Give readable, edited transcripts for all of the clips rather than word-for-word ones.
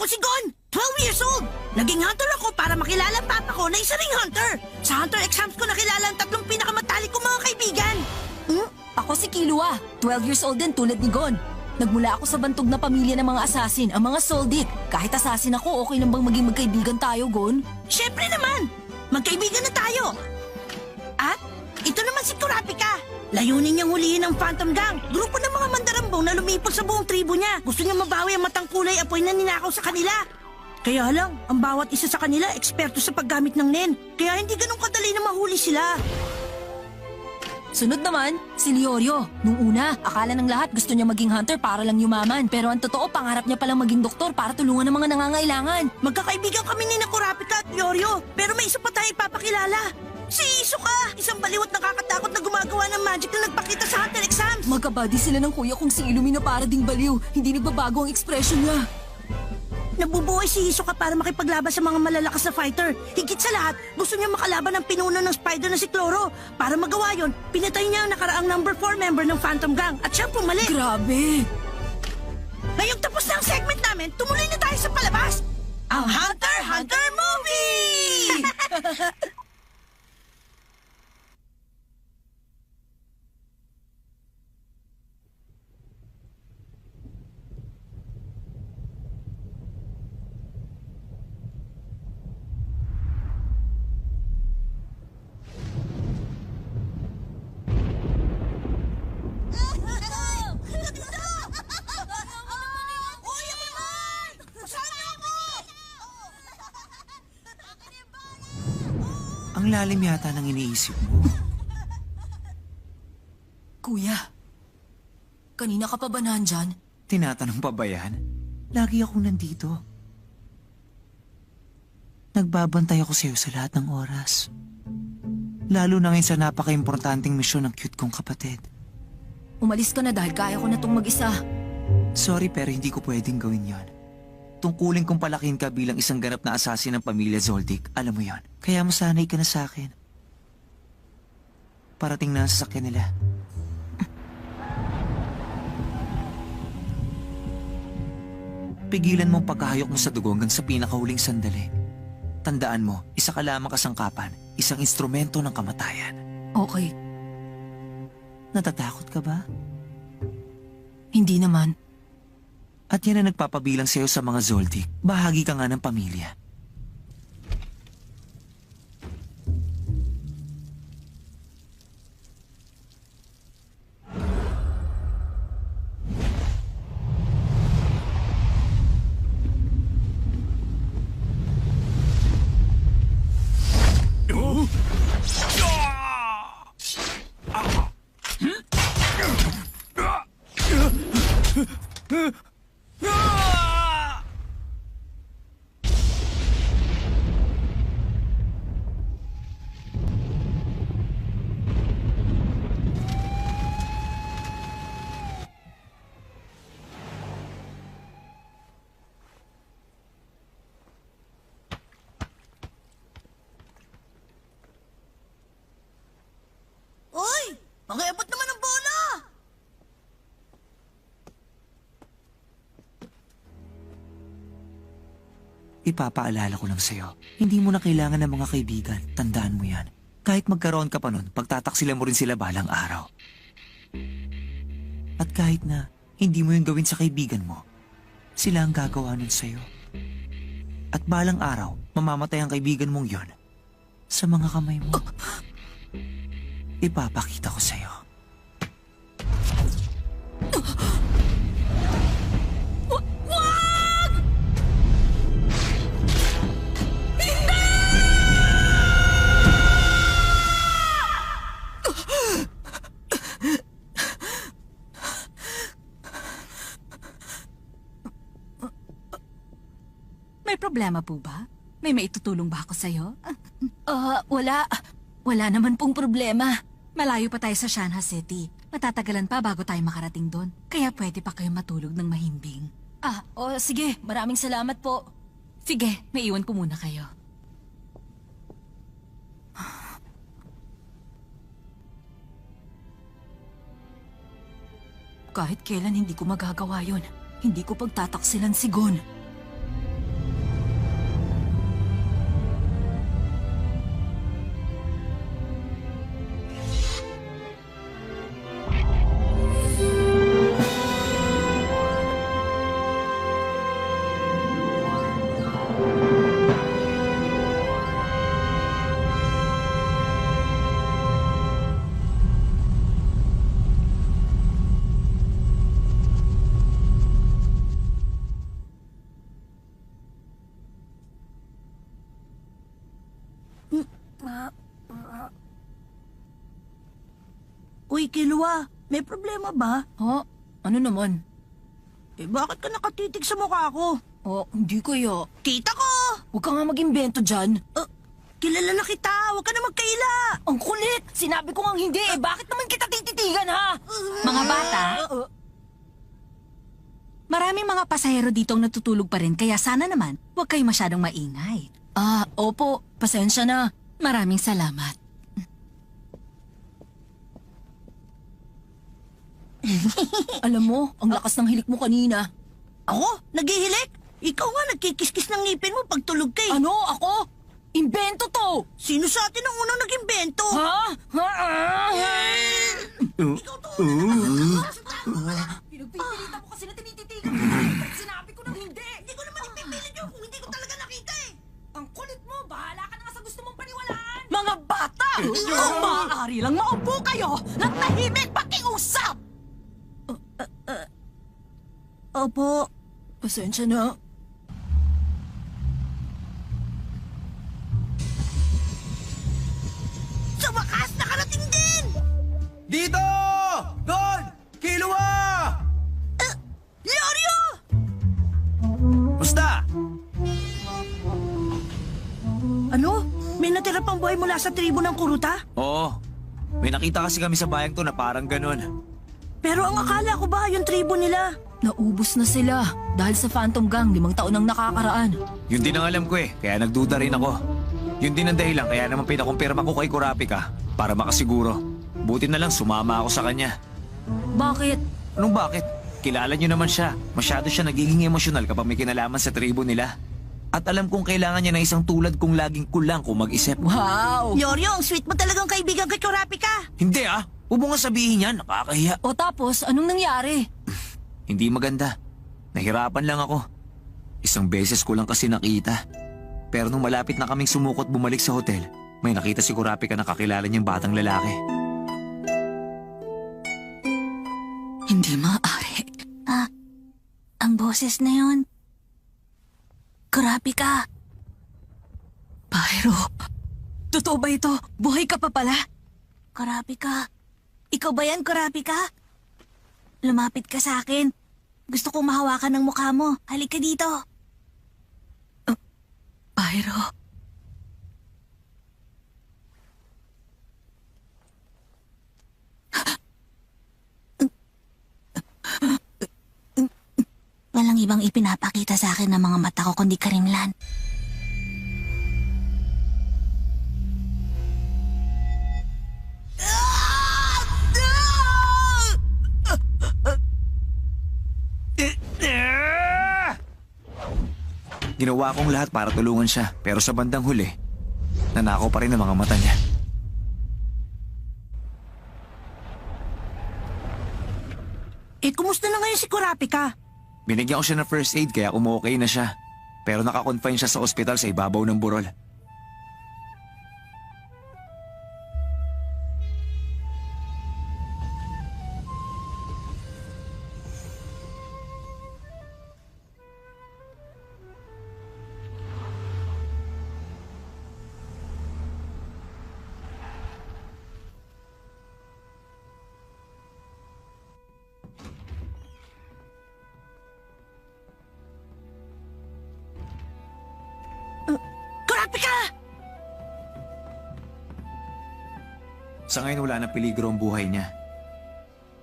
Ako si Gon, 12 years old. Naging hunter ako para makilala ang papa ko na isa ring hunter. Sa hunter exams ko nakilala ang tatlong pinakamatalik kong mga kaibigan. Ako si Killua, 12 years old din tulad ni Gon. Nagmula ako sa bantog na pamilya ng mga assassin, ang mga Soldic. Kahit assassin ako, okay lang bang maging magkaibigan tayo, Gon? Siyempre naman, magkaibigan na tayo. At ito naman si Kurapika. Layunin niyang hulihin ang Phantom Gang, grupo ng mga mandarambong na lumipol sa buong tribo niya. Gusto niya mabawi ang matang kulay apoy na ninakaw sa kanila. Kaya lang, ang bawat isa sa kanila eksperto sa paggamit ng nen. Kaya hindi ganun kadali na mahuli sila. Sunod naman, si Leorio. Nung una, akala ng lahat gusto niya maging hunter para lang yumaman. Pero ang totoo, pangarap niya palang maging doktor para tulungan ng mga nangangailangan. Magkakaibigan kami ni Kurapika at Leorio, pero may isa pa tayo ipapakilala. Si Isuka, isang baliwat nakakatakot na gumagawa ng magic na nagpakita sa hunter exams. Magkabady sila ng kuya kong si Illumi na para ding baliw. Hindi nagbabago ang ekspresyon niya. Nabubuhay si Hisoka para makipaglaban sa mga malalakas na fighter. Higit sa lahat, gusto niya makalaban ng pinuno ng spider na si Cloro. Para magawa yon, pinatay niya ang nakaraang number 4 member ng Phantom Gang at siya pumalit. Grabe! Ngayong tapos na ang segment namin, tumuloy na tayo sa palabas. Ang Hunter x Hunter Movie! Ang lalim yata ng iniisip mo. Kuya, kanina ka pa ba nandyan? Tinatanong pa ba yan? Lagi akong nandito. Nagbabantay ako sa'yo sa lahat ng oras. Lalo na ngayon sa napaka-importanting misyon ng cute kong kapatid. Umalis ka na dahil kaya ko na tong mag-isa. Sorry pero hindi ko pwedeng gawin yon. Tungkulin kong palakin ka bilang isang ganap na assassin ng pamilya Zoldyck. Alam mo yon. Kaya masanay ka na sa akin. Parating na ang sasakyan nila. Pigilan mo ang paghahayok mo sa dugo hanggang sa pinakahuling sandali. Tandaan mo, isa ka lamang kasangkapan, isang instrumento ng kamatayan. Okay, Natatakot ka ba? hindi naman. At yan ang nagpapabilang sa'yo sa mga Zoldyck. Bahagi ka nga ng pamilya. Uy! Pakiabot naman ang bola! Ipapaalala ko lang sa'yo, hindi mo na kailangan ng mga kaibigan. Tandaan mo yan. Kahit magkaroon ka pa nun, pagtataksilan mo rin sila balang araw. At kahit na hindi mo yung gawin sa kaibigan mo, sila ang gagawa nun sa'yo. At balang araw, mamamatay ang kaibigan mong yon sa mga kamay mo. Ipapakita ko sa'yo. May problema po ba? May maitutulong ba ako sa'yo? Wala. Wala naman pong problema. Malayo pa tayo sa Shanha City. Matatagalan pa bago tayo makarating doon. Kaya pwede pa kayo matulog ng mahimbing. Sige. Maraming salamat po. Sige, may iwan ko muna kayo. Kahit kailan hindi ko magagawa yon. Hindi ko pagtataksilan si Gon. Uy, Kilua, may problema ba? Ha? Ano naman? Eh, bakit ka nakatitig sa mukha ko? Oh, hindi kaya. Kita ko! Huwag ka nga mag-imbento dyan. Kilala na kita, huwag ka na magkaila! Ang kulit! Sinabi ko nga hindi eh. Bakit naman kita tititigan, ha? Mga bata, maraming mga pasahero dito ang natutulog pa rin, kaya sana naman huwag kayo masyadong maingay. Opo. Pasensya na. Maraming salamat. Alam mo, ang lakas ng hilik mo kanina. Ako? Naghihilik? Ikaw nga nagkikiskis ng ngipin mo pag tulog ka eh. Ano? Ako? Imbento to! Sino sa atin ang unang nag-imbento? Ha? Ikaw to! Pinagpipilitan mo kasi na tinititigan ko. Ba't sinabi ko nang hindi? Hindi ko naman ipipilit yun kung hindi ko talaga nakita eh. Ang kulit mo! Bahala ka na nga sa gusto mong paniwalaan! Mga bata! Kung maaari lang maupo kayo ng tahimik pakiusap! Opo. Pasensya na. Sa wakas, nakarating din! Dito! Doon! Kilua! Leorio! Basta! Ano? May natira pang buhay mula sa tribo ng Kuruta? Oo. May nakita kasi kami sa bayang to na parang ganun. Pero ang akala ko ba yung tribo nila? Naubos na sila dahil sa Phantom Gang 5 taon nang nakakaraan. Yun din ang alam ko eh, kaya nagduda rin ako. Yun din ang dahilan kaya naman pinakumpirma ko kay Kurapika para makasiguro. Buti na lang sumama ako sa kanya. Bakit? Anong bakit? Kilala niyo naman siya. Masyado siya nagiging emosyonal kapag may kinalaman sa tribo nila. At alam kong kailangan niya ng isang tulad kong laging kulang kung mag-isip. Wow! Leorio, ang sweet mo talagang kaibigan kay Kurapika. Hindi ah! Huwag mo nga sabihin yan, nakakahiya. O tapos, anong nangyari? Hindi maganda. Nahirapan lang ako. Isang beses ko lang kasi nakita. Pero nung malapit na kaming sumukot bumalik sa hotel, may nakita si Kurapika na kakilala niyang batang lalaki. Hindi maaari. Ang boses na yun. Kurapika. Pyro, totoo ba ito? Buhay ka pa pala? Kurapika. Ikaw ba yan, Kurapika? Lumapit ka sa akin. Gusto kong mahawakan ng mukha mo. Halika dito. Pyro. Walang ibang ipinapakita sa akin ng mga mata ko kundi karimlan. Ginawa kong lahat para tulungan siya, pero sa bandang huli, nanakaw pa rin ang mga mata niya. Kumusta na ngayon si Kurapika? Binigyan ko siya ng first aid kaya umokay na siya. Pero nakakonfine siya sa ospital sa ibabaw ng burol. Kurapika! Sa ngayon wala na peligro ang buhay niya.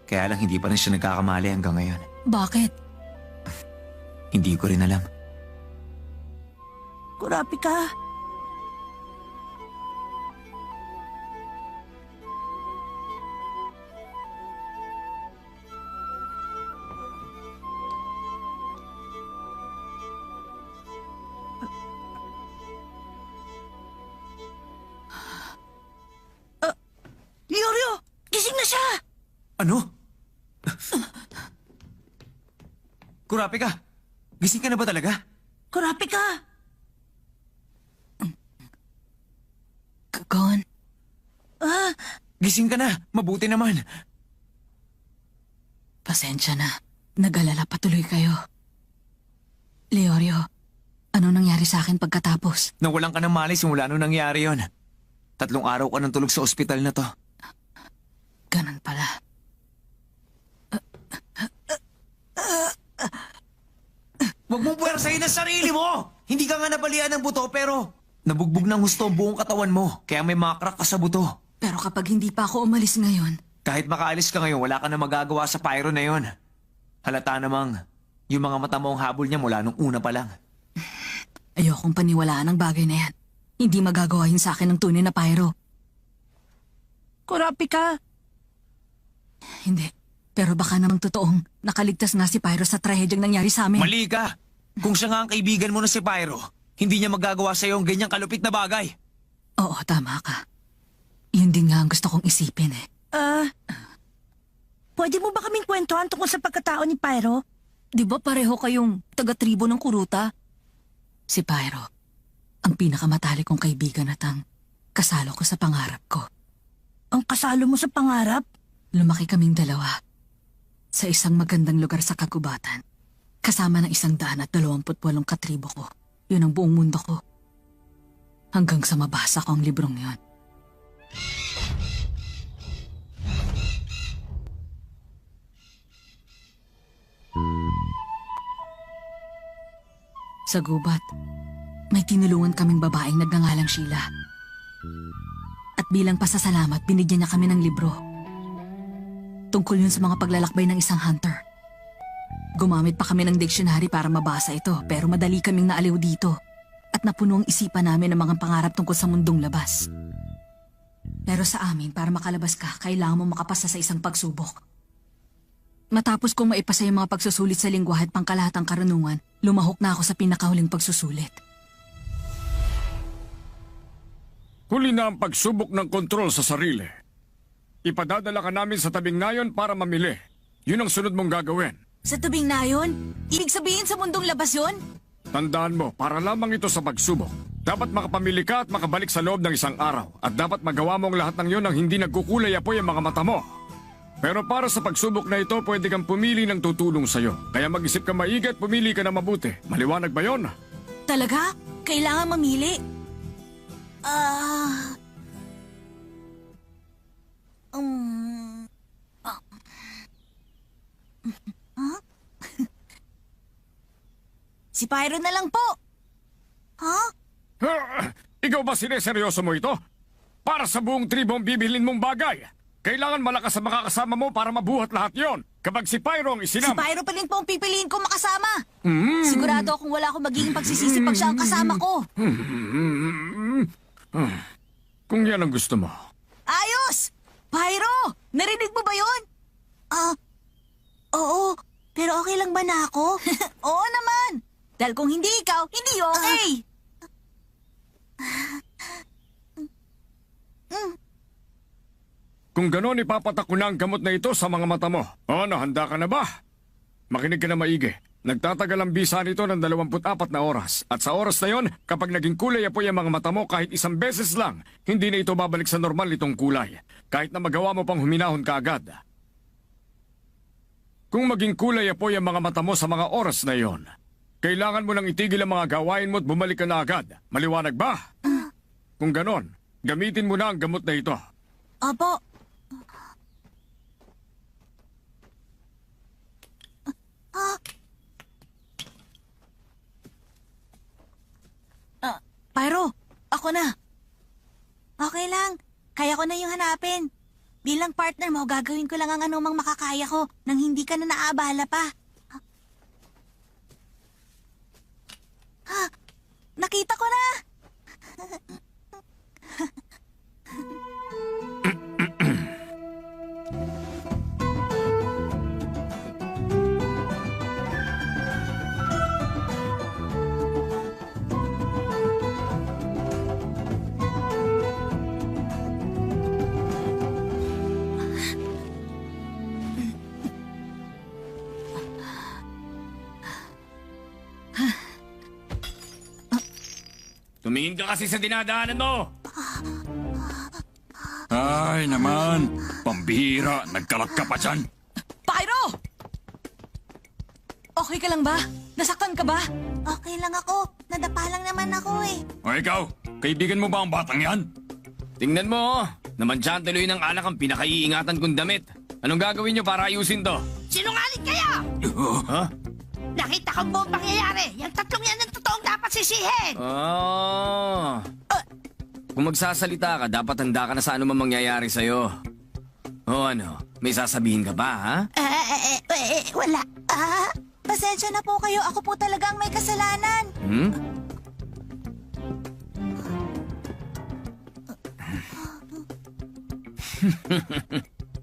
Kaya lang hindi pa rin siya nagkakamali hanggang ngayon. Bakit? Hindi ko rin alam. Kurapika? Leorio! Gising na siya! Ano? Kurapika, gising ka na ba talaga? Kurapika! Gon, Gising ka na, mabuti naman. pasensya na. Nag-alala patuloy kayo. Leorio, ano nangyari sa akin pagkatapos? Nawalan ka ng malay simula nung nangyari yon. 3 araw ka nang tulog sa ospital na to. Ganun pala. Huwag mong puwersahin ang sarili mo! Hindi ka nga nabalian ng buto pero nabugbog ng husto ang buong katawan mo. Kaya may mga crack ka sa buto. Pero kapag hindi pa ako umalis ngayon, Kahit makaalis ka ngayon, wala ka na magagawa sa pyro na yon. Halata namang yung mga mata mo ang habol niya mula nung una pa lang. ayokong paniwalaan ang bagay na yan. Hindi magagawa yun sa akin ng tunay na pyro. Kurapika, Hindi. Pero baka namang totoong nakaligtas nga si Pyro sa trahedyang nangyari sa amin. Mali ka! Kung siya nga ang kaibigan mo na si Pyro, hindi niya magagawa sa'yo ang ganyang kalupit na bagay. Oo, tama ka. Yun din nga ang gusto kong isipin eh. pwede mo ba kaming kwentuhan tungkol sa pagkatao ni Pyro? Di ba pareho kayong taga-tribo ng kuruta? Si Pyro, ang pinakamatalik kong kaibigan at ang kasalo ko sa pangarap ko. Ang kasalo mo sa pangarap? Lumaki kaming dalawa sa isang magandang lugar sa kagubatan. Kasama ng 128 katribo ko. Yun ang buong mundo ko. Hanggang sa mabasa ko ang librong yun. Sa gubat, may tinulungan kaming babaeng nagngangalang Sheila. At bilang pasasalamat, binigyan niya kami ng libro. Tungkol yun sa mga paglalakbay ng isang hunter. Gumamit pa kami ng dictionary para mabasa ito, pero madali kaming naaliw dito. At napuno ang isipan namin ng mga pangarap tungkol sa mundong labas. Pero sa amin, para makalabas ka, kailangan mo makapasa sa isang pagsubok. Matapos kong maipasa yung mga pagsusulit sa lingwahe at pangkalahatang karunungan, lumahok na ako sa pinakahuling pagsusulit. Huli na ang pagsubok ng kontrol sa sarili. Ipadadala ka namin sa tabing nayon para mamili. Yun ang sunod mong gagawin. Sa tubing na yun? Ibig sabihin sa mundong labas yun? Tandaan mo, para lamang ito sa pagsubok. Dapat makapamili ka at makabalik sa loob ng 1 araw. At dapat magawa mo ang lahat ng yun nang hindi nagkukulay apoy ang mga mata mo. Pero para sa pagsubok na ito, pwede kang pumili ng tutulong sa'yo. Kaya mag-isip ka maigi at pumili ka na mabuti. Maliwanag ba yon? Talaga? Kailangan mamili? Si Pyro na lang po. Ikaw ba sineseryoso mo ito? Para sa buong tribo ang bibilin mong bagay. Kailangan malakas ang makakasama mo para mabuhat lahat yon. Kapag si Pyro ang Si isinam... Pyro pa rin po ang pipiliin ko makasama. Sigurado akong wala akong magiging pagsisisi pag siya ang kasama ko. Kung yan ang gusto mo. Ayos! Pyro! Narinig mo ba yun? Oo. Pero okay lang ba na ako? Oo naman. Dahil kung hindi ikaw, hindi okay. Kung ganon, ipapatak ko na ang gamot na ito sa mga mata mo. Ano, handa ka na ba? Makinig ka na maigi. Nagtatagal ang bisa nito ng 24 na oras. At sa oras na yon, kapag naging kulay apoy ang mga mata mo kahit isang beses lang, hindi na ito babalik sa normal nitong kulay. Kahit na magawa mo pang huminahon ka agad. Kung maging kulay apoy ang mga mata mo sa mga oras na yon, kailangan mo nang itigil ang mga gawain mo at bumalik ka na agad. Maliwanag ba? Kung ganon, gamitin mo na ang gamot na ito. Opo. Pyro, ako na. Okay lang. Kaya ko na yung hanapin. Bilang partner mo, gagawin ko lang ang anumang makakaya ko nang hindi ka na naaabala pa. Nakita ko na! Tumingin ka kasi sa dinadaanan mo! Ay naman, pambihira, nagkalat ka pa dyan. Pyro! Okay ka lang ba? Nasaktan ka ba? Okay lang ako. Nadapa lang naman ako eh. O ikaw, kaibigan mo ba ang batang yan? Tingnan mo, namantsahan tuloy ng alak ang pinakaiingatan kong damit. Anong gagawin nyo para ayusin to? Sinungaling kayo! Ha? Nakita ko buong pangyayari. Yung tatlong yan ang totoong dapat sisihin. Oh. Kung magsasalita ka, dapat handa ka na sa anumang mangyayari sa'yo. O ano, may sasabihin ka ba, ha? Wala. Pasensya na po kayo. Ako po talaga ang may kasalanan. Hmm?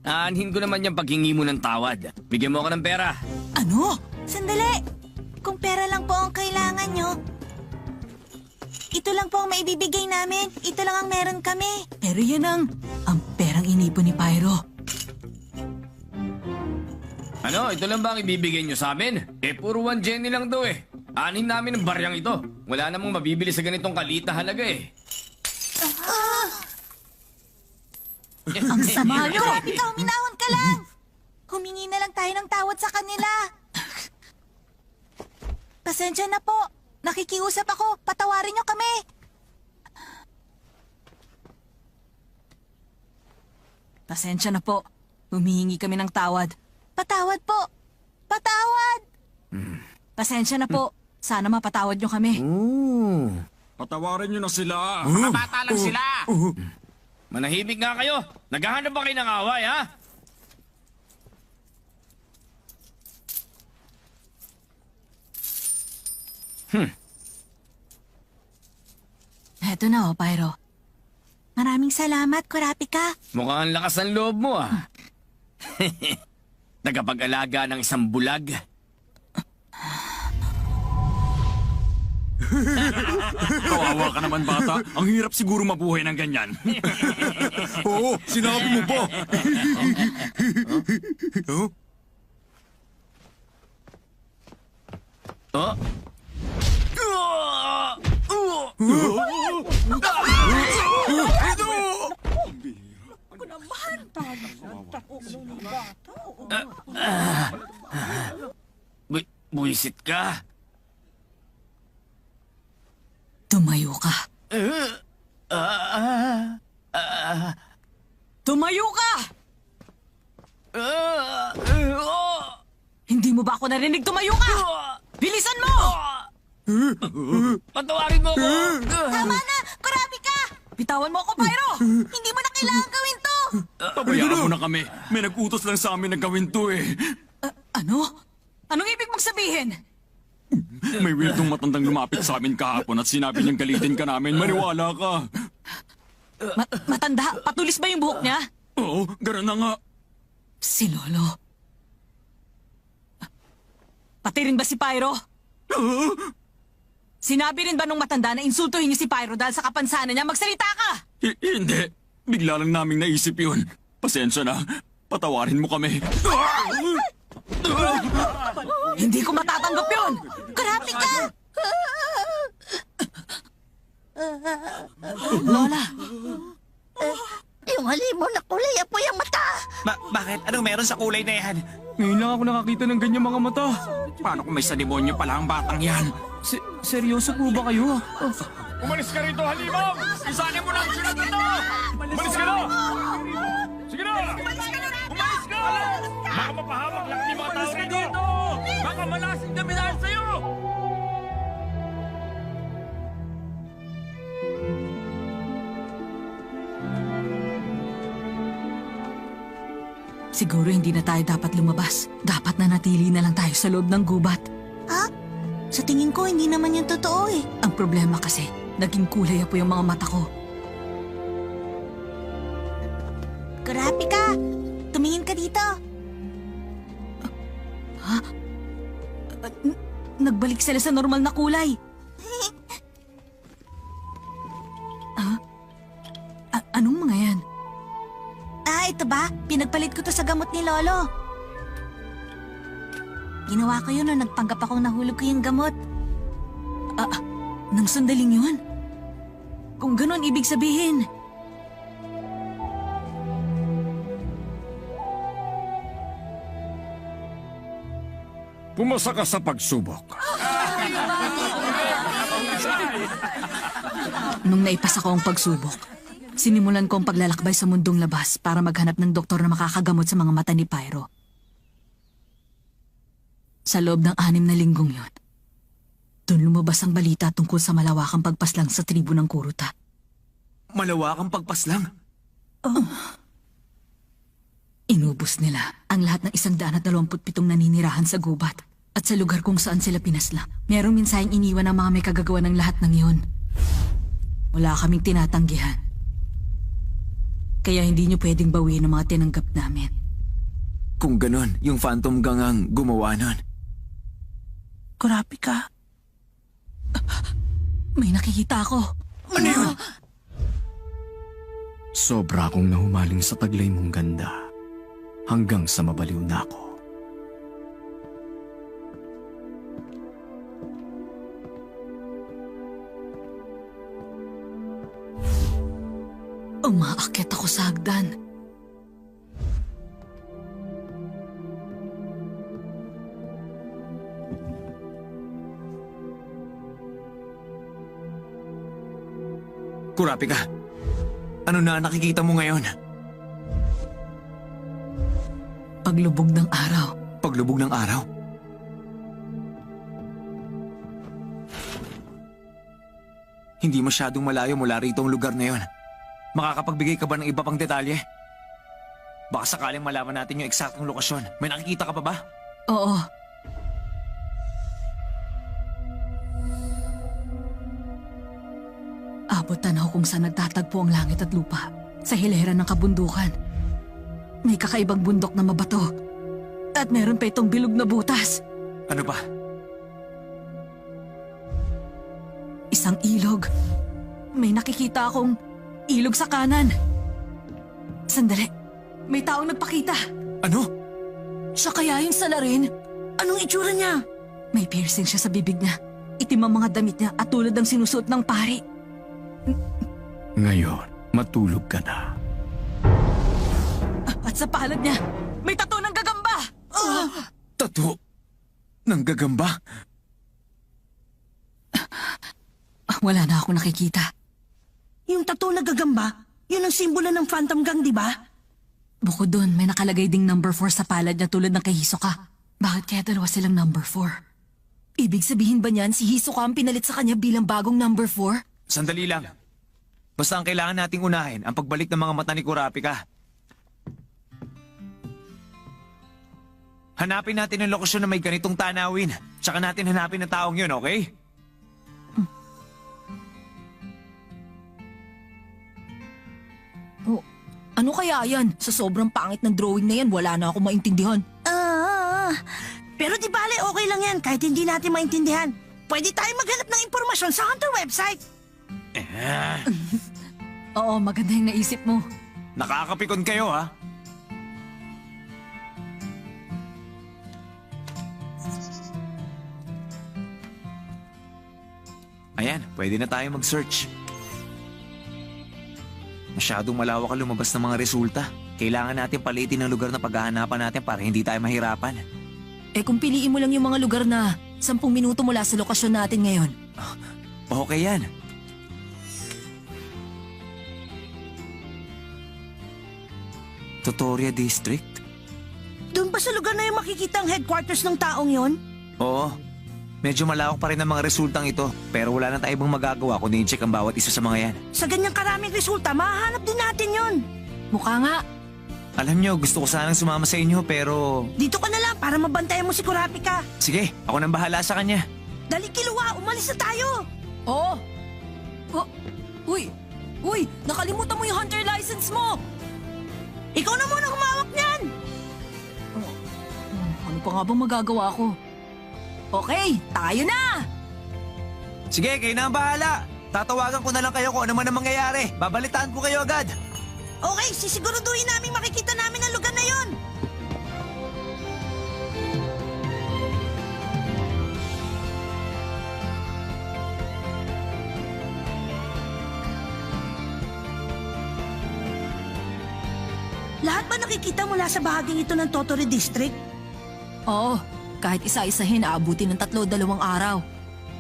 Aanhin ko naman yung paghingi mo ng tawad. Bigyan mo ako ng pera. Ano? Sandali. Kung pera lang po ang kailangan nyo, ito lang po ang maibibigay namin. Ito lang ang meron kami. Pero yan ang perang inipon ni Pyro. Ano, ito lang ba ang ibibigay nyo sa amin? Puro 1 Jenny lang daw eh. Anin namin ang baryang ito. Wala namang mabibili sa ganitong kalita halaga eh. Ang sama nyo! Grabe ka, huminahon ka lang! Humingi na lang tayo ng tawad sa kanila. Pasensya na po. Nakikiusap ako. Patawarin nyo kami. Pasensya na po. Humihingi kami ng tawad. Patawad po. Patawad! Pasensya na po. Sana mapatawad nyo kami. Patawarin nyo na sila. Mga bata lang sila. Manahimik nga kayo. Naghahanap ba kayo ng away, ha? Eto na Pyro. Maraming salamat, Kurapika. Mukhang lakas ng loob mo, ah. Tagapag-alaga ng isang bulag. Kawawa ka naman, bata. Ang hirap siguro mabuhay ng ganyan. Oo, sinabi mo pa. Oh? Buisit ka. Tumayo ka. Tumayo ka! Hindi mo ba ako narinig? Tumayo ka! Bilisan mo! Patawarin mo ko! Tama na! Kurapika! Bitawan mo ako, Pyro! Hindi mo na kailangan gawin to! Pabayaan mo na kami. May nag-utos lang sa amin na gawin to eh. Ano? Anong ibig mong sabihin? May wildong matandang lumapit sa amin kahapon at sinabi niyang galitin ka namin. Maniwala ka. Matanda? Patulis ba yung buhok niya? Oo, gano'n na nga. Si Lolo. Pati rin ba si Pyro? Sinabi rin ba nung matanda na insultuhin niyo si Pyro dahil sa kapansanan niya? Magsalita ka! Hindi. Bigla lang naming naisip yun. Pasensya na. Patawarin mo kami. Hindi ko matatanggap yun! Kurapika! Lola! Yung halimo na kulay apoy ang mata. Bakit? Anong meron sa kulay na yan? Ngayon lang ako nakakita ng ganyan mga mata. Paano kung may sa demonyo pala ang batang yan? Seryoso po ba kayo? Umalis ka rito, halimaw! Isanin mo na ang sunod nito! Umalis ka na! Sige na! Umalis ka! Baka mapahamak lang ni mga tao rito! Baka malasing kami dahil sa'yo! Siguro hindi na tayo dapat lumabas. Dapat na natili na lang tayo sa loob ng gubat. Ha? Sa tingin ko, hindi naman yung totoo eh. Ang problema kasi, naging kulay po yung mga mata ko. Kurapika! Tumingin ka dito. Ha? Nagbalik sila sa normal na kulay. Anong mga yan? Ito ba? Pinagpalit ko to sa gamot ni Lolo. Ginawa ko yun nung nagpanggap akong nahulog ko yung gamot. Nang sandaling yun? Kung ganun, ibig sabihin. Pumasa ka sa pagsubok. Nung naipasa ko ang pagsubok, Sinimulan ko ang paglalakbay sa mundong labas para maghanap ng doktor na makakagamot sa mga mata ni Pyro. Sa loob ng 6 na linggong yon, doon lumabas ang balita tungkol sa malawakang pagpaslang sa tribo ng Kuruta. Malawakang pagpaslang? Inubos nila ang lahat ng 127 naninirahan sa gubat at sa lugar kung saan sila pinaslang. Merong minsaheng iniwan ng mga may kagagawa ng lahat ng iyon. Wala kaming tinatanggihan. Kaya hindi niyo pwedeng bawiin ang mga tinanggap namin. Kung ganon, yung Phantom Gang ang gumawa nun. Kurapika. May nakikita ako. Ano yun? Sobra akong nahumaling sa taglay mong ganda. Hanggang sa mabaliw na ako. Umaakyat ako sa hagdan. Kurapika, ano na nakikita mo ngayon? Paglubog ng araw. Paglubog ng araw? Hindi masyadong malayo mula rito ang lugar na yun. Makakapagbigay ka ba ng iba pang detalye? Baka sakaling malaman natin yung eksaktong lokasyon. May nakikita ka pa ba? Oo. Abot tanaw kung saan nagtatagpo ang langit at lupa. Sa hilera ng kabundukan. May kakaibang bundok na mabato. At meron pa itong bilog na butas. Ano ba? Isang ilog. May nakikita akong ilog sa kanan. Sandali. May taong nagpakita. Ano? Siya kaya yung salarin? Anong itsura niya? May piercing siya sa bibig niya. Itim ang mga damit niya at tulad ng sinusuot ng pari. Ngayon, matulog ka na. At sa palad niya, may tato ng gagamba! Tato? Nang gagamba? Wala na ako nakikita. Yung tattoo na gagamba, yun ang simbolo ng Phantom Gang, di ba? Bukod doon, may nakalagay ding number 4 sa palad niya tulad ng kay Hisoka. Bakit kaya dalawa silang number 4? Ibig sabihin ba niyan si Hisoka ang pinalit sa kanya bilang bagong number 4? Sandali lang. Basta ang kailangan nating unahin ang pagbalik ng mga mata ni Kurapika. Hanapin natin ang lokasyon na may ganitong tanawin. Tsaka natin hanapin ang taong yun, okay? Oh, ano kaya yan? Sa sobrang pangit ng drawing na yan, wala na akong maintindihan. Pero di bale, okay lang yan kahit hindi natin maintindihan. Pwede tayo maghanap ng impormasyon sa Hunter website. Oo, maganda yung naisip mo. Nakakapikon kayo, ha? Ayan, pwede na tayo mag-search. Masyadong malawak ang lumabas ng mga resulta. Kailangan natin palitin ang lugar na paghahanapan natin para hindi tayo mahirapan. Eh kung piliin mo lang yung mga lugar na 10 minuto mula sa lokasyon natin ngayon. Okay yan. Totoria District? Doon ba sa lugar na yung makikita ang headquarters ng taong yon? Oo. Medyo malawak pa rin ang mga resultang ito. Pero wala na tayo ibang magagawa kundi i-check ang bawat isa sa mga yan. Sa ganyang karaming resulta, mahahanap din natin yon. Mukha nga. Alam nyo, gusto ko sanang sumama sa inyo pero... Dito ka na lang para mabantayan mo si Kurapika. Sige, ako nang bahala sa kanya. Dali Kiluwa, umalis na tayo. Oo. Oh. Uy! Uy! Nakalimutan mo yung hunter license mo! Ikaw na muna humawak niyan. Ano pa nga bang magagawa ko? Okay, tayo na! Sige, kayo na ang bahala. Tatawagan ko na lang kayo kung ano man ang mangyayari. Babalitaan ko kayo agad. Okay, sisiguraduhin namin makikita namin ang lugar na yon. Lahat ba nakikita mula sa bahaging ito ng Tottori District? Oo, kahit isa-isahin aabutin ng 2 araw.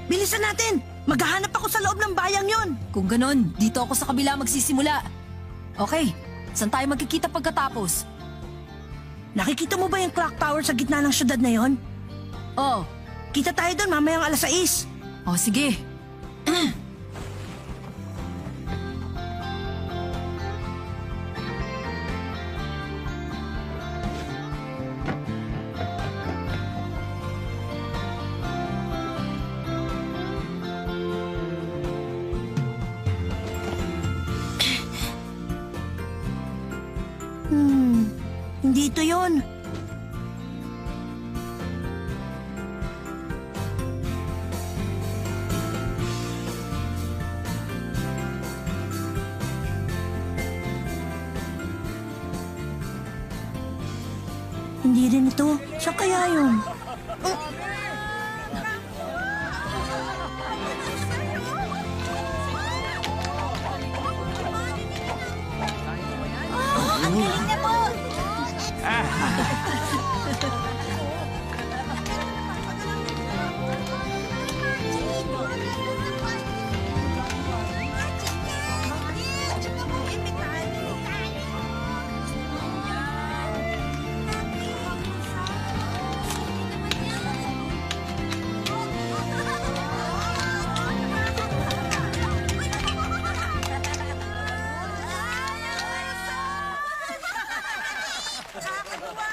Bilisan natin! Maghahanap ako sa loob ng bayang yon. Kung ganon, dito ako sa kabila magsisimula. Okay, saan tayo magkikita pagkatapos? Nakikita mo ba yung clock tower sa gitna ng syudad na yon? Oh, Kita tayo doon mamayang 6:00. oh sige. Hindi ito yun. Hindi rin ito. Siya kaya yun?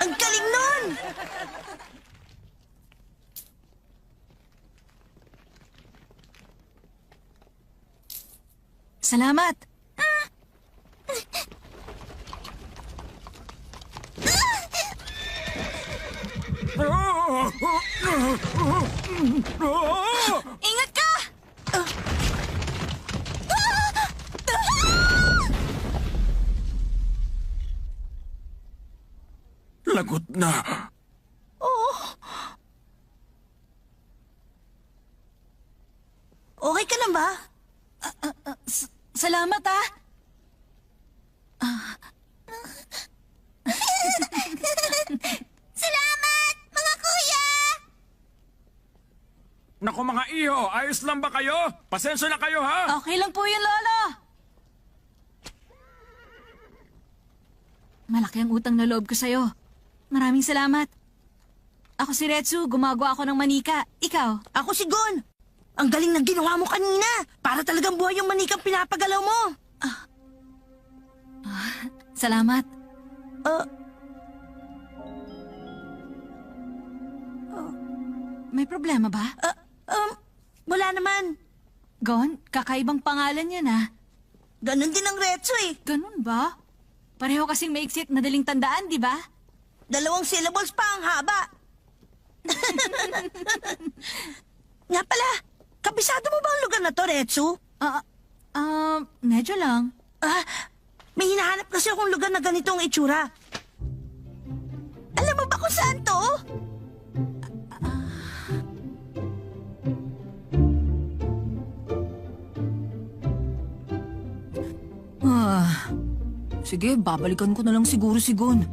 Ang galing nun! Salamat. Ingat ka! Lagot na. Okay ka lang ba? Salamat ah. Salamat, mga kuya! Naku mga iho, ayos lang ba kayo? Pasensya na kayo ha? Okay lang po yun, Lolo. Malaki ang utang na loob ko sa'yo. Maraming salamat. Ako si Retsu, gumagawa ako ng manika. Ikaw? Ako si Gon. Ang galing ng ginawa mo kanina. Para talagang buhay yung manikang pinapagalaw mo. Salamat. May problema ba? Wala naman. Gon, kakaibang pangalan yan ah. Ganon din ang Retsu eh. Ganun ba? Pareho kasing maiksi at madaling tandaan, di ba? 2 syllables pa ang haba. Nga pala, kabisado mo ba ang lugar na to, Retsu? Medyo lang. May hinahanap kasi akong lugar na ganito ang itsura. Alam mo ba kung saan to? Sige, babalikan ko na lang siguro si Gon.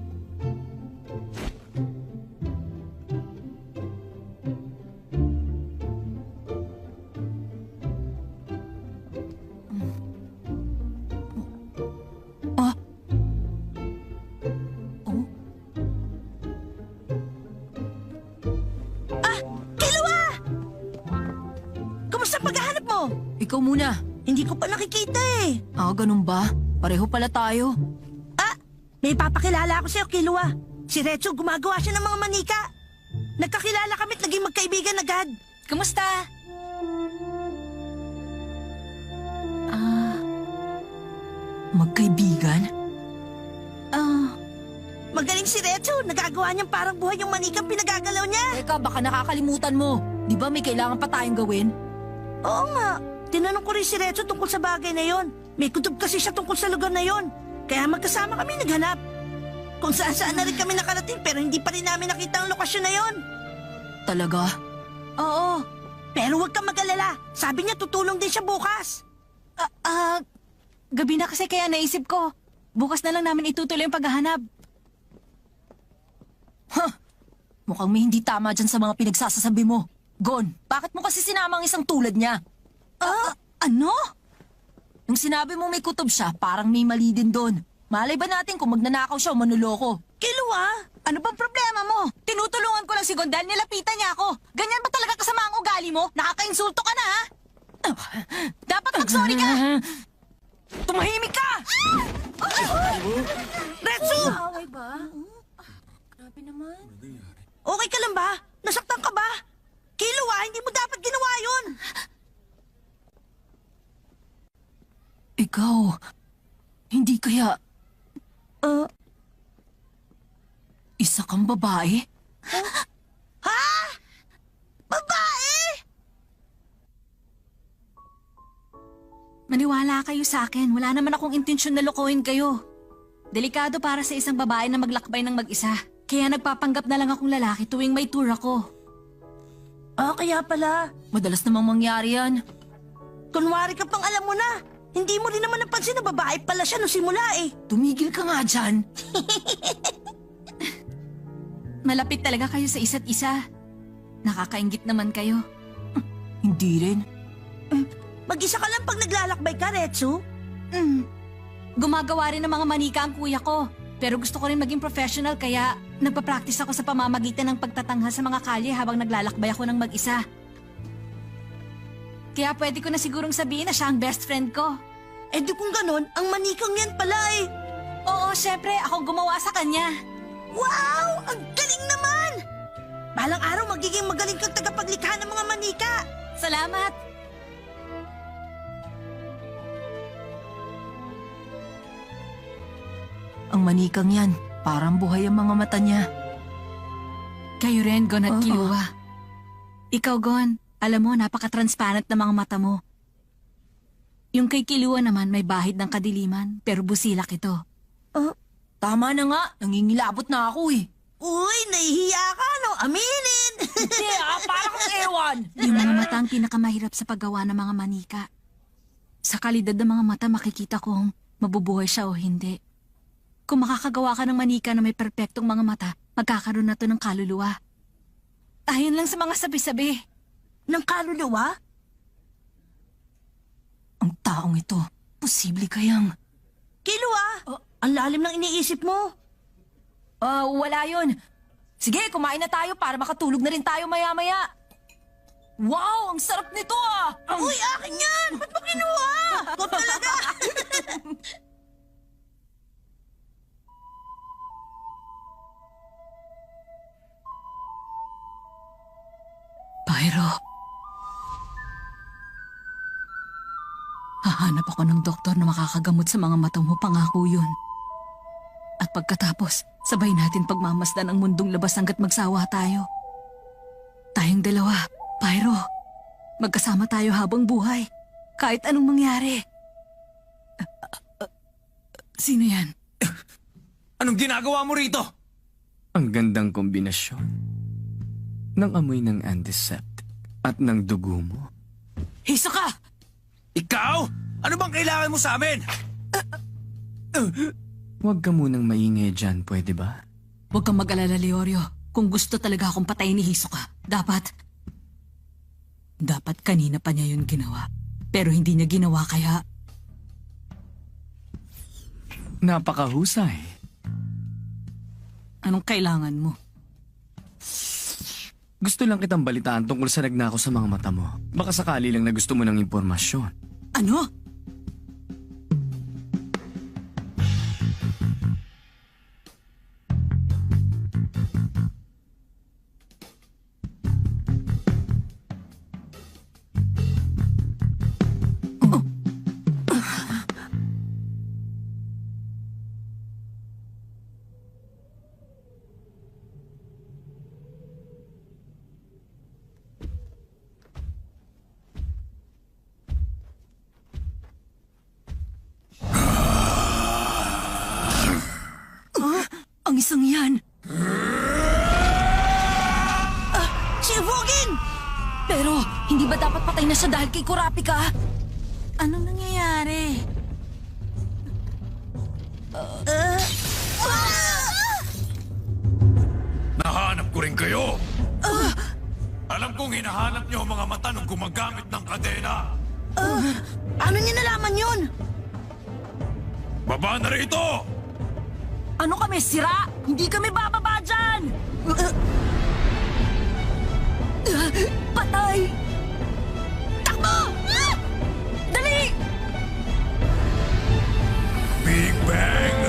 Kailawa! Kamusta ang paghahanap mo? Ikaw muna. Hindi ko pa nakikita eh. Ganun ba? Pareho pala tayo. May papakilala ako sa'yo, Kilua. Si Retsu, gumagawa siya ng mga manika. Nagkakilala kami at naging magkaibigan agad. Kamusta? Magkaibigan? Magaling si Retsu. Nagagawa niyang parang buhay yung manikang pinagagalaw niya. Teka, baka nakakalimutan mo. Di ba may kailangan pa tayong gawin? Oo nga. Tinanong ko rin si Retsu tungkol sa bagay na yon. May kutob kasi siya tungkol sa lugar na yon. Kaya magkasama kami naghanap. Kung saan-saan na rin kami nakarating pero hindi pa rin namin nakita ang lokasyon na yon. Talaga? Oo. Pero huwag kang mag-alala. Sabi niya tutulong din siya bukas. Gabi na kasi kaya naisip ko. Bukas na lang namin itutuloy ang paghahanap. Mukhang may hindi tama dyan sa mga pinagsasasabi mo. Gon, bakit mo kasi sinama ang isang tulad niya? Ano? Nung sinabi mo may kutob siya, parang may mali din doon. Malay ba natin kung magnanakaw siya o manuloko? Kilua? Ano bang problema mo? Tinutulungan ko lang si Gondal, nilapitan niya ako. Ganyan ba talaga kasama ang ugali mo? Nakakainsulto ka na, ha? Dapat mag-sorry ka! Tumahimik ka! Retsu! Away ba? Grabe naman. Okay ka lang ba? Nasaktan ka ba? Kilua, hindi mo dapat ginawa yun! Ikaw, hindi kaya... isa kang babae? Ha? Babae? Maniwala kayo sa akin. Wala naman akong intensyon na lokohin kayo. Delikado para sa isang babae na maglakbay ng mag-isa. Kaya nagpapanggap na lang akong lalaki tuwing may tour ako. Ah, kaya pala. Madalas namang mangyari yan. Kunwari ka pang alam mo na. Hindi mo rin naman napansin na babae pala siya nung simula eh. Tumigil ka nga dyan. Malapit talaga kayo sa isa't isa. Nakakaingit naman kayo. Hindi rin. Mag-isa ka lang pag naglalakbay ka, Retsu. Gumagawa rin ng mga manika ang kuya ko. Pero gusto ko rin maging professional kaya nagpa-practice ako sa pamamagitan ng pagtatangha sa mga kalye habang naglalakbay ako ng mag-isa. Kaya pwede ko na sigurong sabihin na siya ang best friend ko. Eh di kung ganon, ang manikang yan pala eh. Oo, syempre, ako gumawa sa kanya. Wow! Ang galing naman! Balang araw magiging magaling kang tagapaglikha ng mga manika. Salamat! Ang manikang yan, parang buhay ang mga mata niya. Kayo rin, Gon at Kilua. Ikaw, Gon, alam mo, napaka-transparent na mga mata mo. Yung kay Kilua naman may bahid ng kadiliman, pero busilak ito. Tama na nga, nangingilabot na ako eh. Uy, nahihiya ka, no? Aminin! Hindi parang kang ewan! Yung mga mata ang pinakamahirap sa paggawa ng mga manika. Sa kalidad ng mga mata, makikita kung mabubuhay siya o hindi. Kung makakagawa ka ng manika na may perpektong mga mata, magkakaroon na to ng kaluluwa. Ayon lang sa mga sabi-sabi. Ng kaluluwa? Ang taong ito, posible kayang... Kilua! Ang lalim ng iniisip mo. Wala yun. Sige, kumain na tayo para makatulog na rin tayo maya-maya. Wow, ang sarap nito ah! Uy, akin yan! Ba't mo kinuha? Ikaw talaga! Pyro. Hahanap ako ng doktor na makakagamot sa mga mata mo, pangako yun. At pagkatapos, sabay natin pagmamasdan ang mundong labas hanggat magsawa tayo. Tayong dalawa, Pyro. Magkasama tayo habang buhay. Kahit anong mangyari. Sino yan? Anong ginagawa mo rito? Ang gandang kombinasyon ng amoy ng antiseptic at ng dugo mo. Hisoka! Ikaw? Ano bang kailangan mo sa amin? Huwag ka munang maingay dyan, pwede ba? Huwag kang mag-alala, Leorio. Kung gusto talaga akong patayin ni Hisoka, dapat kanina pa niya yun ginawa. Pero hindi niya ginawa kaya... Napakahusay. Anong kailangan mo? Gusto lang kitang balitaan tungkol sa nagnakaw sa mga mata mo. Baka sakali lang na gusto mo ng impormasyon. Ano? Ang isang yan! Si Vogin! Pero, hindi ba dapat patay na siya dahil kay Kurapika? Anong nangyayari? Nahanap ko rin kayo. Alam kong hinahanap niyo ang mga mata nung gumagamit ng kadena. Paano niya nalaman yun? Baba na rito! Ano kami, sira? Hindi kami bababa dyan! Patay! Takbo! Dali! Big Bang!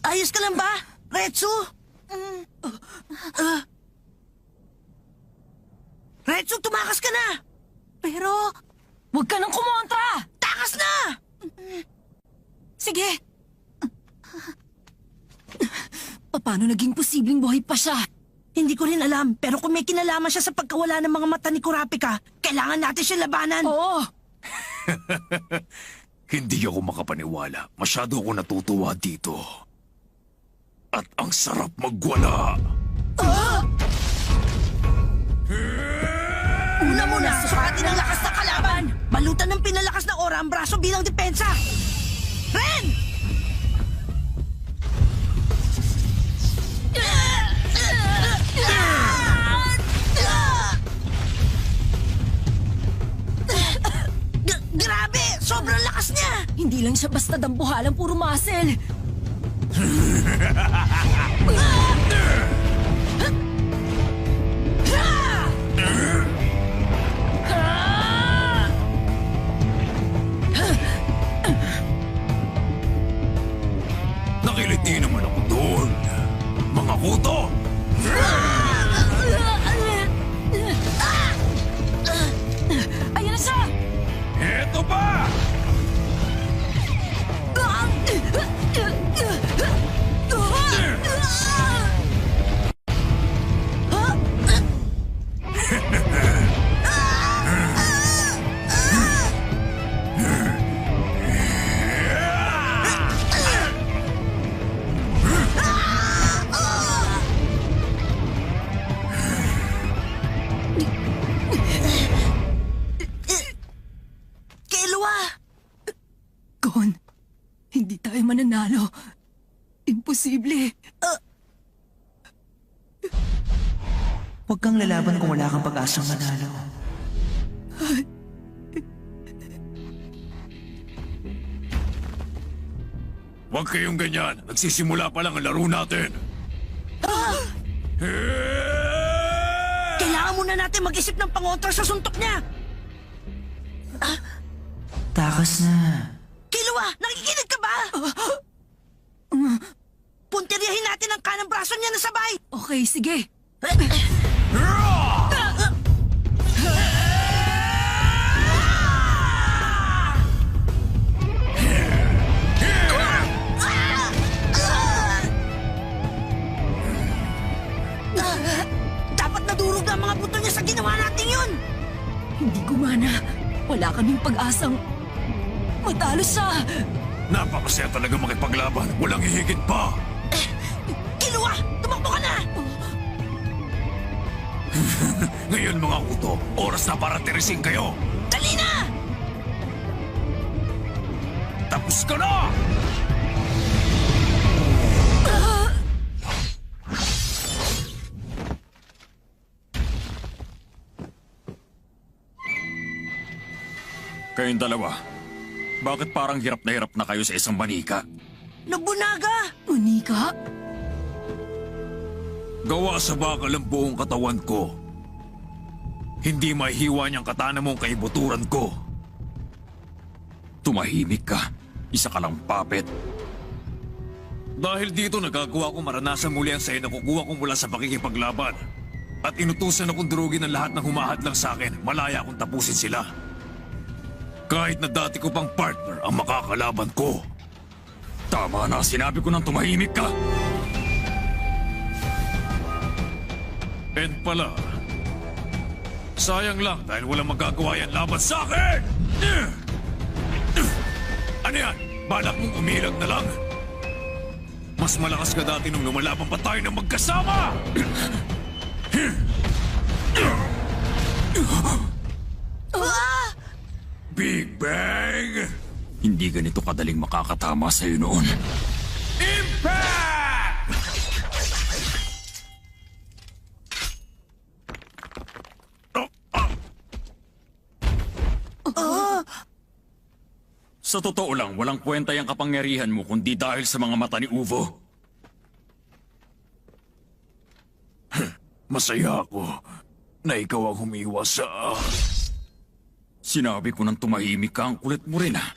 Ayos ka lang ba, Retsu? Retsu, tumakas ka na! Pero, huwag ka nang kumontra! Takas na! Sige! Paano naging posibleng buhay pa siya? Hindi ko rin alam, pero kung may kinalaman siya sa pagkawala ng mga mata ni Kurapika, kailangan natin siya labanan. Oo! Hindi ako makapaniwala. Masyado ako natutuwa dito. At ang sarap magwala. Una muna, sukatin ang lakas ng kalaban. Balutan ng pinalakas na aura ang braso bilang depensa. Ren! Grabe! Sobrang lakas niya! Hindi lang siya basta dambuhalang puro muscle. Nakiliti naman ako doon. Mga kuto! Ayan na siya! Eto pa! Killua! Gon, hindi tayo mananalo. Imposible. Huwag kang lalaban kung wala kang pag-asang manalo. Huwag kayong ganyan. Nagsisimula pa lang ang laro natin. Kailangan muna natin mag-isip ng pangontra sa suntok niya. Takas na. Killua, nakikinig ka ba? Puntiryahin natin ang kanang braso niya na sabay. Okay, sige. Dapat nadurog na ang mga buto niya sa ginawa natin yun. Hindi gumana. Wala kaming pag-asang matalo siya. Napakasaya talaga makipaglaban. Walang hihigit pa. Killua, tumakbo ka na! Ngayon mga kuto, oras na para tirisin kayo. Dali na! Tapos ka na! Kayong dalawa, bakit parang hirap na kayo sa isang manika? Nobunaga! Unika? Gawa sa bakal ang buong katawan ko. Hindi mahihiwa niyang katana mong kaibuturan ko. Tumahimik ka. Isa ka lang puppet. Dahil dito nagagawa ko maranasan muli ang saya na kukuha ko mula sa pakikipaglaban. At inutusan akong durugin ang lahat ng humahadlang sa akin. Malaya akong tapusin sila. Kahit na dati ko pang partner ang makakalaban ko. Tama na, sinabi ko nang tumahimik ka. And pala, sayang lang dahil walang magagawa yan laban sa akin! Ano yan? Balak mong umilag na lang? Mas malakas ka dati nung lumalaban pa tayo ng magkasama! Big Bang! Hindi ganito kadaling makakatama sa'yo noon. Impact! Sa totoo lang, walang kwenta yung kapangyarihan mo kundi dahil sa mga mata ni Uvo. Masaya ako na ikaw ang humiwas sa... Sinabi ko nang tumahimik ka, ang kulit mo rin ha.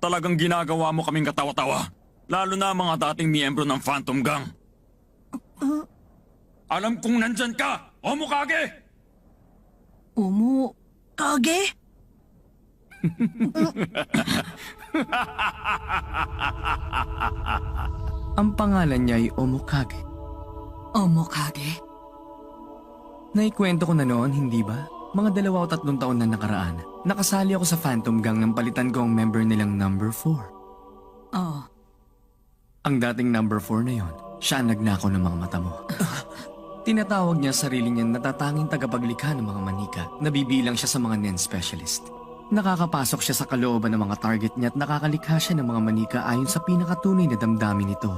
Talagang ginagawa mo kaming katawa-tawa. Lalo na ang mga dating miyembro ng Phantom Gang. Alam kong nandyan ka, Omokage! Omo, Kage? Ang pangalan niya ay Omokage. Omokage. Naikwento ko na noon, hindi ba? Mga 2 o 3 taon na nakaraan, nakasali ako sa Phantom Gang nang palitan ko ang member nilang number 4. Oh, Ang dating number 4 na yon, siya ang nagnakaw ng mga mata mo. Tinatawag niya sarili niya natatanging tagapaglikha ng mga manika, nabibilang siya sa mga NEN specialist. Nakakapasok siya sa kalooban ng mga target niya at nakakalikha siya ng mga manika ayon sa pinakatunay na damdamin nito.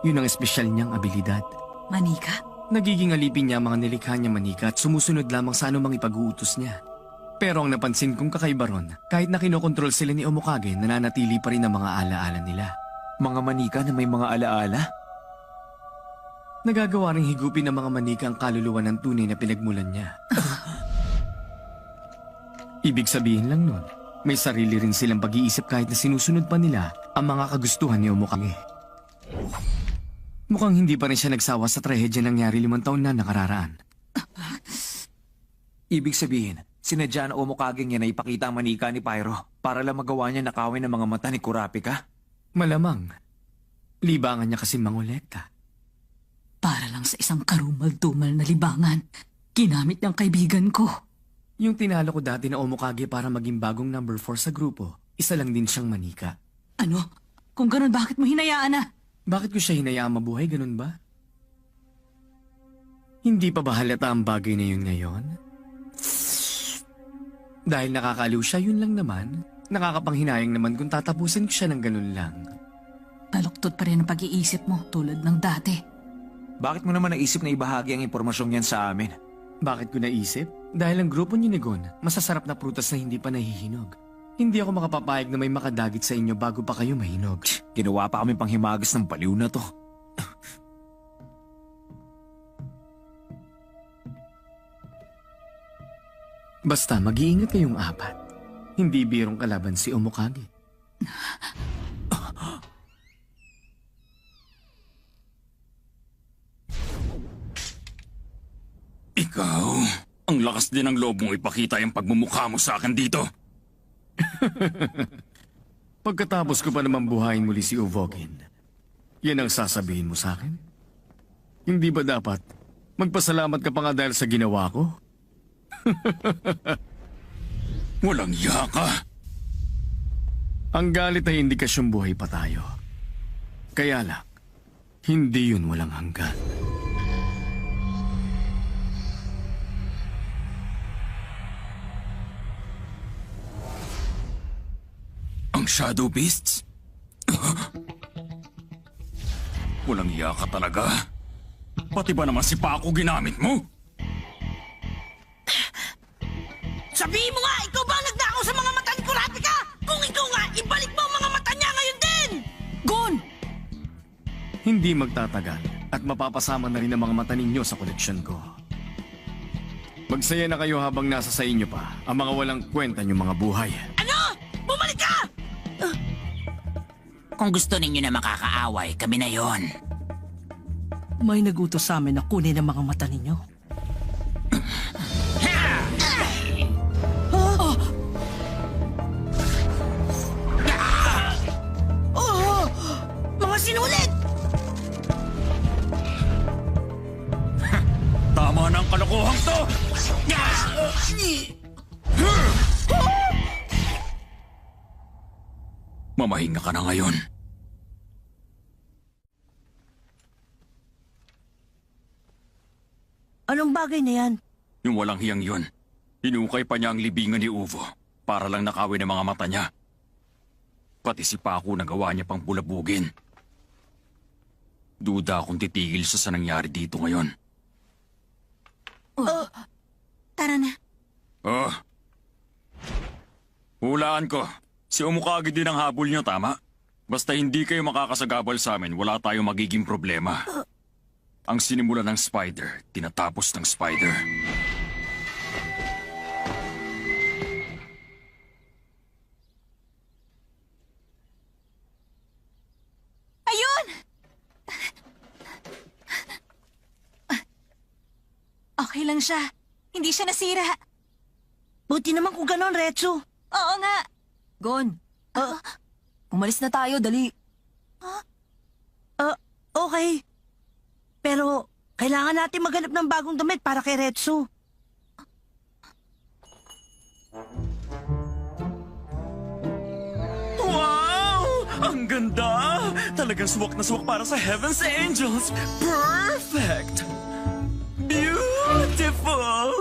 Yun ang espesyal niyang abilidad. manika? Nagiging alipin niya ang mga nilikha niya manika at sumusunod lamang sa anumang ipag-uutos niya. Pero ang napansin kong kakaiba ron, kahit na kinokontrol sila ni Omokage, nananatili pa rin ang mga alaala nila. Mga manika na may mga alaala? Nagagawa ring higupin ng mga manika ang kaluluwa ng tunay na pinagmulan niya. Ibig sabihin lang nun, may sarili rin silang pag-iisip kahit na sinusunod pa nila ang mga kagustuhan ni Omokage. Mukhang hindi pa rin siya nagsawa sa trahedya nangyari 5 taon na nakararaan. Ibig sabihin, sinadya na Omokage niya na ipakita ang manika ni Pyro para lang magawa niya nakawin ng mga mata ni Kurapika? Malamang, libangan niya kasi mangolekta. Para lang sa isang karumal-dumal na libangan. Ginamit ng kaibigan ko. Yung tinalo ko dati na Omokage para maging bagong number 4 sa grupo, isa lang din siyang manika. Ano? Kung ganun, bakit mo hinayaan na? Bakit ko siya hinayaang mabuhay, ganun ba? Hindi pa ba halata ang bagay na yun ngayon? Dahil nakakaliw siya, yun lang naman. Nakakapanghinayang naman kung tatapusin ko siya ng ganun lang. Baluktot pa rin ang pag-iisip mo tulad ng dati. Bakit mo naman naisip na ibahagi ang impormasyong yan sa amin? Bakit ko naisip? Dahil ang grupo niyo ni Gon, masasarap na prutas na hindi pa nahihinog. Hindi ako makapapayag na may makadagit sa inyo bago pa kayo mahinog. Ginawa pa kami panghimagas ng baliw na to. Basta mag-iingat kayong 4. Hindi birong kalaban si Omokage. Ikaw, ang lakas din ng loob mong ipakita yung pagmumukha mo sa akin dito. Pagkatapos ko pa naman buhayin muli si Uvogin, yan ang sasabihin mo sa akin? Hindi ba dapat magpasalamat ka pa nga dahil sa ginawa ko? Walang iya ka. Ang galit ay indikasyong buhay pa tayo. Kaya lang, hindi yun walang hanggan. Ang Shadow Beasts? Walang iya ka talaga. Pati ba naman si Paco ginamit mo? Sabihin mo nga, ikaw ba ang nagnakaw sa mga mata ni Kurapika? Kung ikaw nga, ibalik mo ang mga mata niya ngayon din! Gon! Hindi magtatagal at mapapasama na rin ang mga mata ninyo sa koleksyon ko. Magsaya na kayo habang nasa sa inyo pa ang mga walang kwenta niyong mga buhay. Ano? Bumalik ka! Kung gusto ninyo na makakaaway, kami na yon. May nagutos sa amin na kunin ang mga mata ninyo. Oh! Mga sinulit! Tama na ang kalokohan to! Mamahinga ka na ngayon. Anong bagay na yan? Yung walang hiyang yun. Hinukay pa niya ang libingan ni Uvo para lang nakawin ang mga mata niya. Pati si Paco nagawa niya pang bulabugin. Duda akong titigil siya sa nangyari dito ngayon. Tara na. Oh. Hulaan ko. Si Umukagi din ang habol niyo, tama? Basta hindi kayo makakasagabal sa amin, wala tayong magiging problema. Ang sinimula ng spider, tinatapos ng spider. Ayun! Okay lang siya. Hindi siya nasira. Buti naman kung ganon, Retsu. Oo nga. Gon, umalis na tayo, dali. Okay. Pero, kailangan natin maghanap ng bagong damit para kay Retsu. Wow! Ang ganda! Talagang swak na swak para sa Heaven's Angels! Perfect! Beautiful!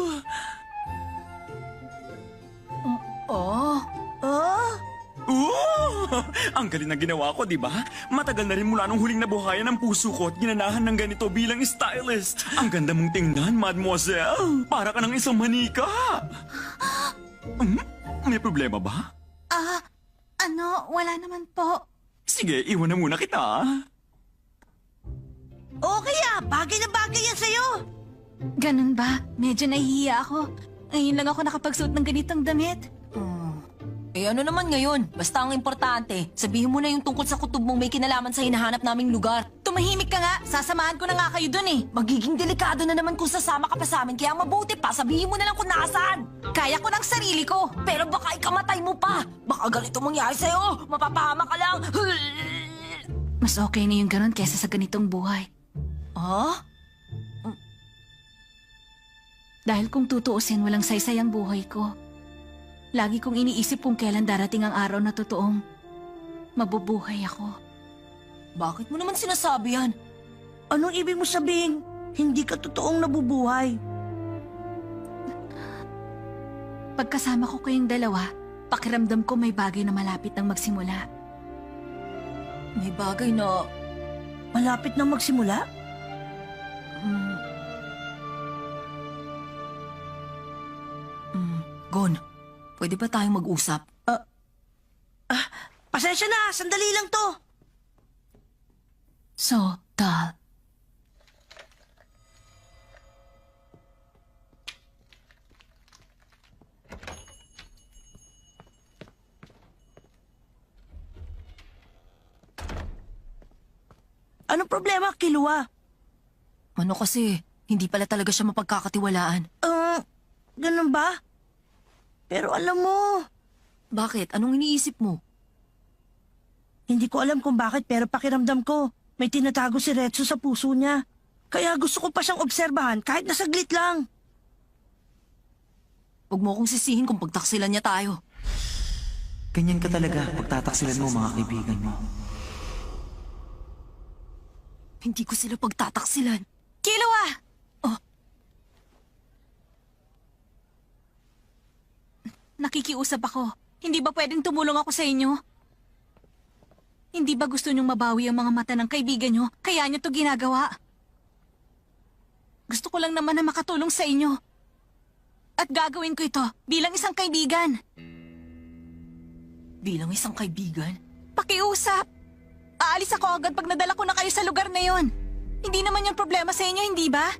Oh, Ooh! Ang galing na ginawa ko, di ba? Matagal na rin mula nung huling nabuhayan ng puso ko at ginanahan ng ganito bilang stylist. Ang ganda mong tingnan, mademoiselle. Para ka ng isang manika. May problema ba? Wala naman po. Sige, iwan na muna kita. Okay bagay na bagay yan sa'yo. Ganun ba? Medyo nahihiya ako. Ngayon lang ako nakapagsuot ng ganitong damit. ano naman ngayon? Basta ang importante, sabihin mo na yung tungkol sa kutob mong may kinalaman sa hinahanap naming lugar. Tumahimik ka nga. Sasamahan ko na nga kayo dun eh. Magiging delikado na naman kung sasama ka pa sa amin, kaya mabuti pa, sabihin mo na lang kung nasaan. Kaya ko ng sarili ko. Pero baka ikamatay mo pa. Baka ganito mangyari sa'yo. Mapapahama ka lang. Mas okay na yung ganun kesa sa ganitong buhay. Ah? Dahil kung tutuusin, walang saysay ang buhay ko. Lagi kong iniisip kung kailan darating ang araw na totoong mabubuhay ako. Bakit mo naman sinasabi yan? Anong ibig mo sabihin? Hindi ka totoong nabubuhay. Pagkasama ko kayong dalawa, pakiramdam ko may bagay na malapit nang magsimula. May bagay na... Malapit na magsimula? Gon, pwede ba tayong mag-usap? Pasensya na, sandali lang to. So, Tal. Anong problema, Kilua? Ano kasi, hindi pala talaga siya mapagkakatiwalaan. Ganun ba? Pero alam mo, Bakit? Anong iniisip mo? hindi ko alam kung bakit pero pakiramdam ko, may tinatago si Retsu sa puso niya. Kaya gusto ko pa siyang obserbahan kahit na saglit lang. Huwag mo akong sisihin kung pagtaksilan niya tayo. Ganyan ka talaga pagtataksilan mo mga kaibigan mo. Hindi ko sila pagtataksilan. Kilua! Nakikiusap ako. Hindi ba pwedeng tumulong ako sa inyo? Hindi ba gusto niyong mabawi ang mga mata ng kaibigan niyo? Kaya niyo to ginagawa? Gusto ko lang naman na makatulong sa inyo. At gagawin ko ito bilang isang kaibigan. Bilang isang kaibigan? Pakiusap! Aalis ako agad pag nadala ko na kayo sa lugar na yon. Hindi naman yung problema sa inyo, hindi ba?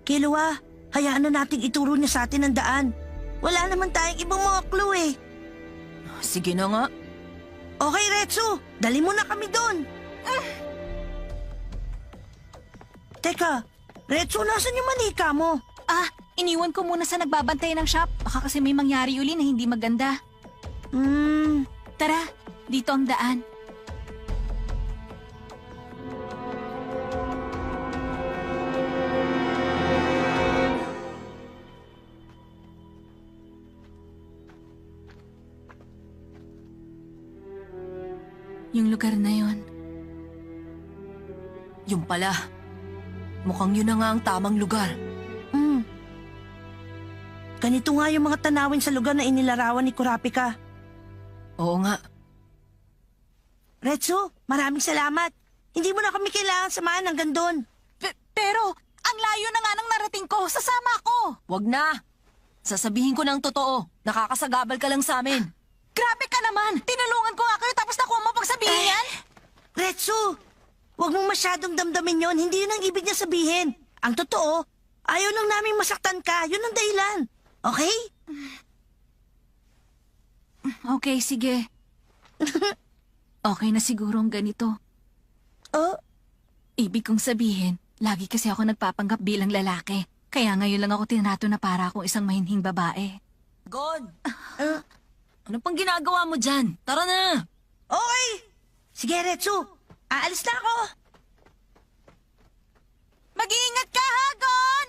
Kilua, hayaan na nating ituro niya sa atin ang daan. Wala naman tayong ibang mga clue eh. Sige na nga. Okay, Retsu, dali mo na kami doon. Teka, Retsu, nasan yung manika mo? Iniwan ko muna sa nagbabantay ng shop. Baka kasi may mangyari uli na hindi maganda. Tara, dito ang daan. Yung lugar na yon. Yung pala. Mukhang yun na nga ang tamang lugar. Ganito nga yung mga tanawin sa lugar na inilarawan ni Kurapika. Oo nga. Retsu, maraming salamat. Hindi mo na kami kailangan samahan hanggang doon. Pero, ang layo na nga ng narating ko. Sasama ako. Wag na. Sasabihin ko ng totoo. Nakakasagabal ka lang sa amin. Grabe ka naman. Tinulungan ko nga kayo tapos nakuha mo pagsabihin yan? Retsu, huwag mong masyadong damdamin yon. Hindi yun ang ibig niya sabihin. Ang totoo, ayaw lang naming masaktan ka. Yun ang dahilan. Okay? Okay, sige. Okay na sigurong ganito. Oh, Ibig kong sabihin, lagi kasi ako nagpapanggap bilang lalaki. Kaya ngayon lang ako tinato na para akong isang mahinhing babae. Gon! Ano pang ginagawa mo dyan? Tara na! okay. Sige, Retsu. Aalis na ako. Mag-iingat ka, ha, Gon!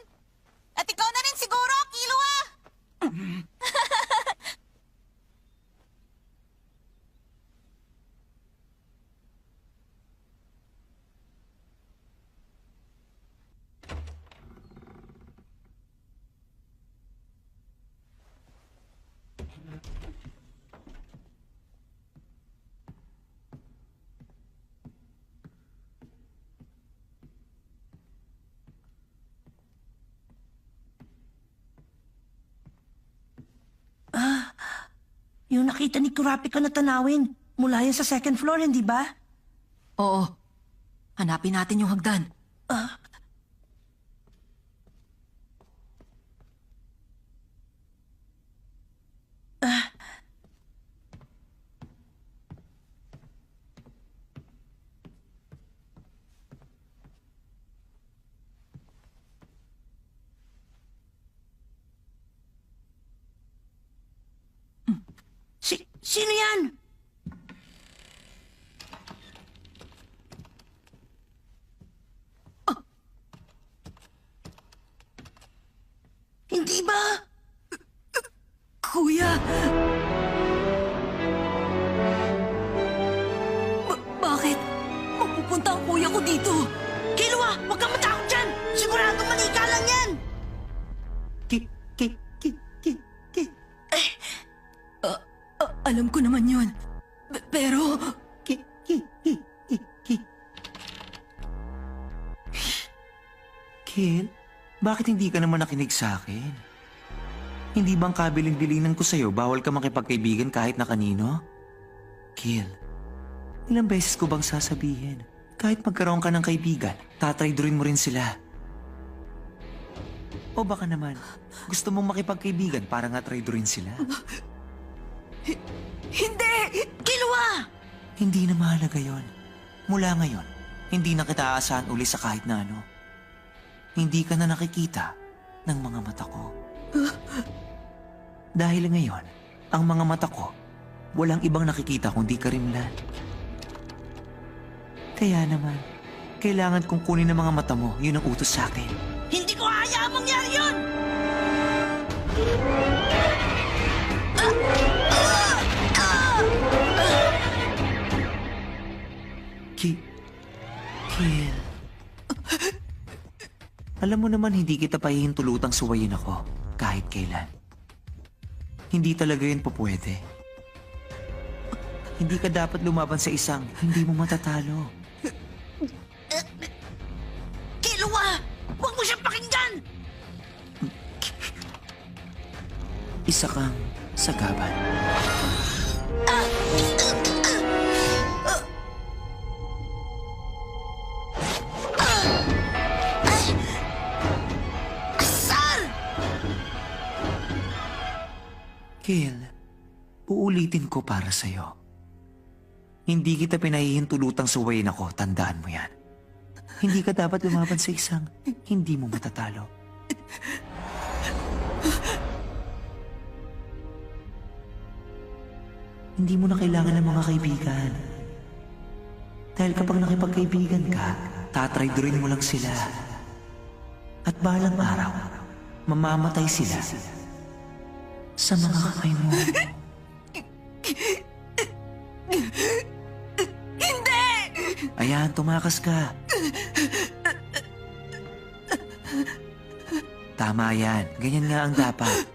At ikaw na rin siguro, Killua! Yung nakita ni Kurapika na tanawin. Mula yan sa second floor, hindi ba? Oo. Hanapin natin yung hagdan. Sino yan? Hindi ba? Kuya! Bakit? Mapupunta ang kuya ko dito. Killua, huwag kang matakot dyan! Siguradong manika lang yan! Alam ko naman yun. Pero... Kill, bakit hindi ka naman nakinig sa akin? Hindi bang kabilin-bilinan ko sa'yo bawal ka makipagkaibigan kahit na kanino? Kill, ilang beses ko bang sasabihin? Kahit magkaroon ka ng kaibigan, tatraidorin mo rin sila. O baka naman, gusto mong makipagkaibigan para nga traidorin sila? Hindi! Killua! Hindi na mahalaga yon. Mula ngayon, hindi na kita aasahan uli sa kahit na ano. Hindi ka na nakikita ng mga mata ko. Dahil ngayon, ang mga mata ko, walang ibang nakikita kundi karimlan. Kaya naman, kailangan kong kunin ng mga mata mo, yun ang utos sa akin. Hindi ko hayaan mangyari yun! Kill. Alam mo naman hindi kita pahihintulutang suwayin ako kahit kailan. Hindi talaga yun pupwede. Hindi ka dapat lumaban sa isang hindi mo matatalo. Killua! Huwag mo siyang pakinggan! Isa kang sagaban. Kill, uulitin ko para sa'yo. Hindi kita pinahihintulutang suwayin ako, tandaan mo yan. Hindi ka dapat lumaban sa isang hindi mo matatalo. Hindi mo na kailangan ng mga kaibigan. Dahil kapag nakipagkaibigan ka, tatraidorin mo lang sila. At balang araw, mamamatay sila sa mga kamay mo. Yan, tumakas ka. Tama yan. Ganyan nga ang dapat.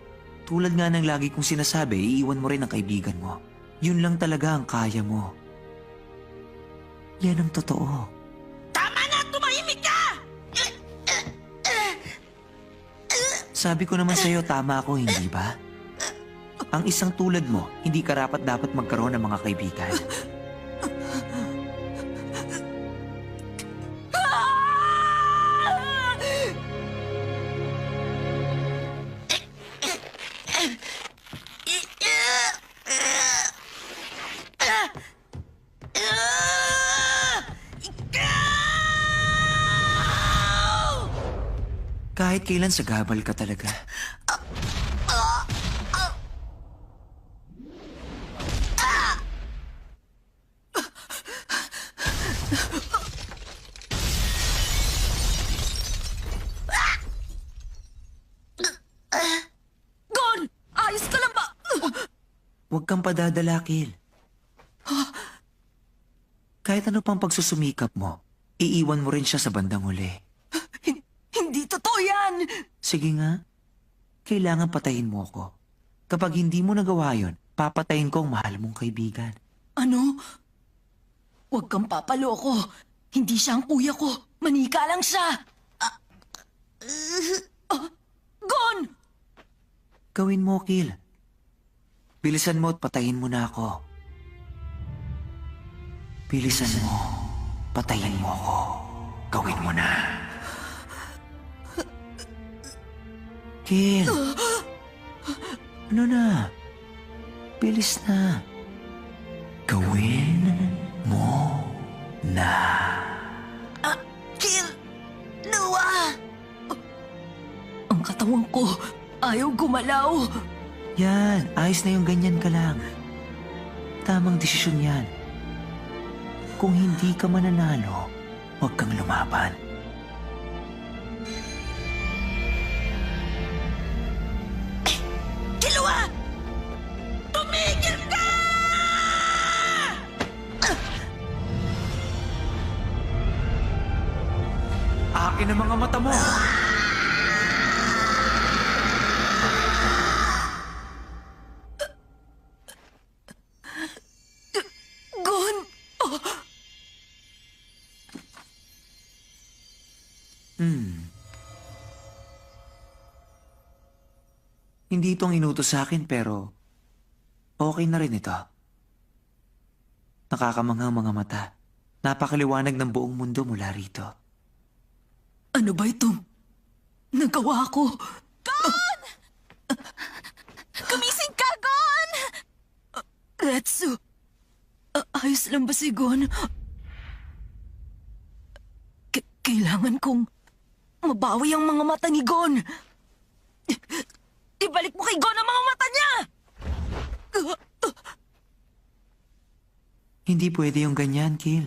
Tulad nga ng lagi kong sinasabi, iiwan mo rin ang kaibigan mo. Yun lang talaga ang kaya mo. Yan ang totoo. Tama na! Tumahimik ka! Sabi ko naman sa'yo, tama ako, hindi ba? Ang isang tulad mo, hindi karapat dapat magkaroon ng mga kaibigan. Kahit kailan sagabal ka talaga. Gon! Ayos ka lang ba? Huwag kang padadalakil. Kahit ano pang pagsusumikap mo, iiwan mo rin siya sa bandang huli. Hindi totoo yan! Sige nga, kailangan patayin mo ako. Kapag hindi mo nagawa yon, papatayin ko ang mahal mong kaibigan. Ano? Huwag kang papaloko. Hindi siya ang kuya ko. Manika lang siya. Gon! Gawin mo, Kill. Bilisan mo at patayin mo na ako. Bilisan mo. Patayin mo ako. Gawin mo na. Kill. Ano na? Bilis na. Gawin mo na. Kill! Luwa! Ang katawan ko ayaw gumalaw. Yan, ayos na yung ganyan ka lang. Tamang desisyon yan. Kung hindi ka mananalo, huwag kang lumaban. Kiluwa! Tumigil ka! Akin ang mga mata mo! Gon! Hindi itong inutos sa akin pero okay na rin ito. Nakakamanghang mga mata. Napakaliwanag ng buong mundo mula rito. Ano ba itong nagawa ko? Gon! Gumising ka, Gon! Retsu, ayos lang ba si Gon? Kailangan kong mabawi ang mga mata ni Gon. Ibalik mo kay Gon ang mga mata niya! Hindi pwede yung ganyan, Kill.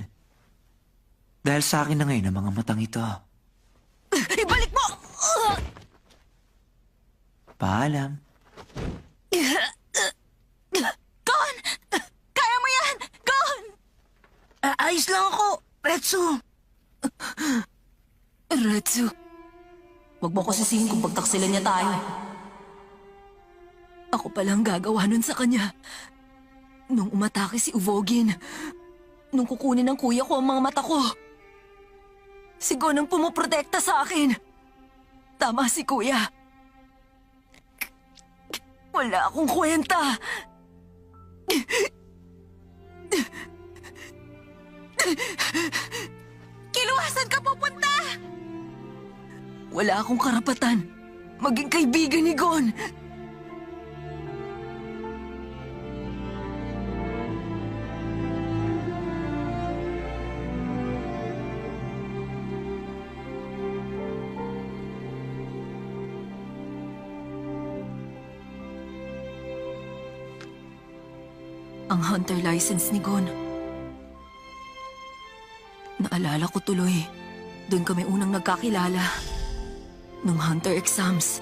Dahil sa akin na ngayon ang mga matang ito. Ibalik mo! Paalam. Gon! Kaya mo yan! Gon! Ayos lang ako, Retsu. Retsu, wag mo ko sisihin kung pagtaksilan niya tayo. Ako palang gagawa nun sa kanya. Nung umatake si Uvogin. Nung kukunin ng kuya ko ang mga mata ko. Si Gon ang pumuprotekta sa akin. Tama si kuya. Wala akong kwenta. Kiluwasan ka pupunta! Wala akong karapatan maging kaibigan ni Gon. Ang hunter license ni Gon. Naalala ko tuloy, doon kami unang nagkakilala. Nung hunter exams.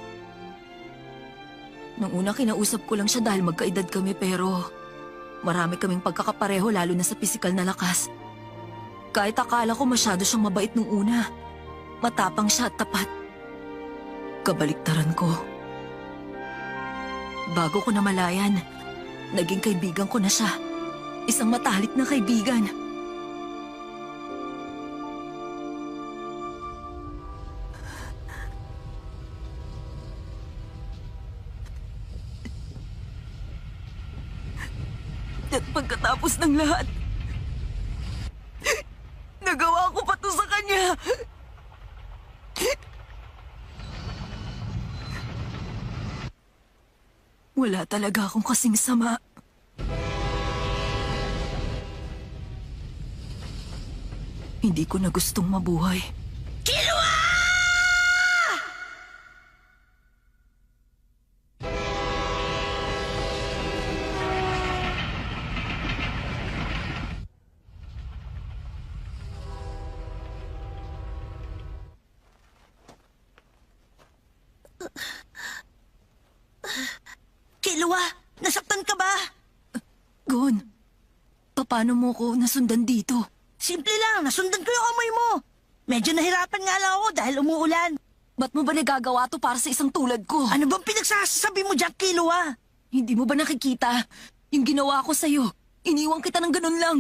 Nung una kinausap ko lang siya dahil magkaedad kami pero marami kaming pagkakapareho lalo na sa pisikal na lakas. Kahit akala ko masyado siyang mabait nung una. Matapang siya at tapat. Kabaliktaran ko. Bago ko namalayan, naging kaibigan ko na siya. Isang matalik na kaibigan. At pagkatapos ng lahat, nagawa ko pa to sa kanya. Wala talaga akong kasing sama. Hindi ko na gustong mabuhay. Killua, nasaktan ka ba? Gon, paano mo ko nasundan dito? Simple lang, nasundan ko yung amoy mo. Medyo nahirapan nga lang ako dahil umuulan. Ba't mo ba nagagawa to para sa isang tulad ko? Ano bang pinagsasabi mo dyan, Killua? Hindi mo ba nakikita? Yung ginawa ko sa'yo, iniwan kita ng ganun lang.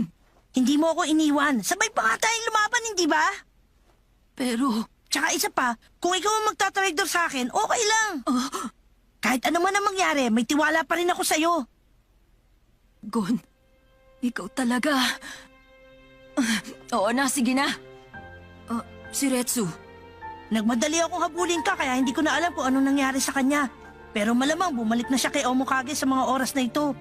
Hindi mo ako iniwan. Sabay pa nga tayong lumaban, hindi ba? Pero, Tsaka isa pa, kung ikaw ang magtatraitor sa akin, okay lang. Kahit ano man ang mangyari, may tiwala pa rin ako sa'yo. Gon, ikaw talaga. Oo na, sige na. Si Retsu, Nagmadali akong habulin ka kaya hindi ko na alam kung anong nangyari sa kanya. Pero malamang bumalik na siya kay Omokage sa mga oras na ito.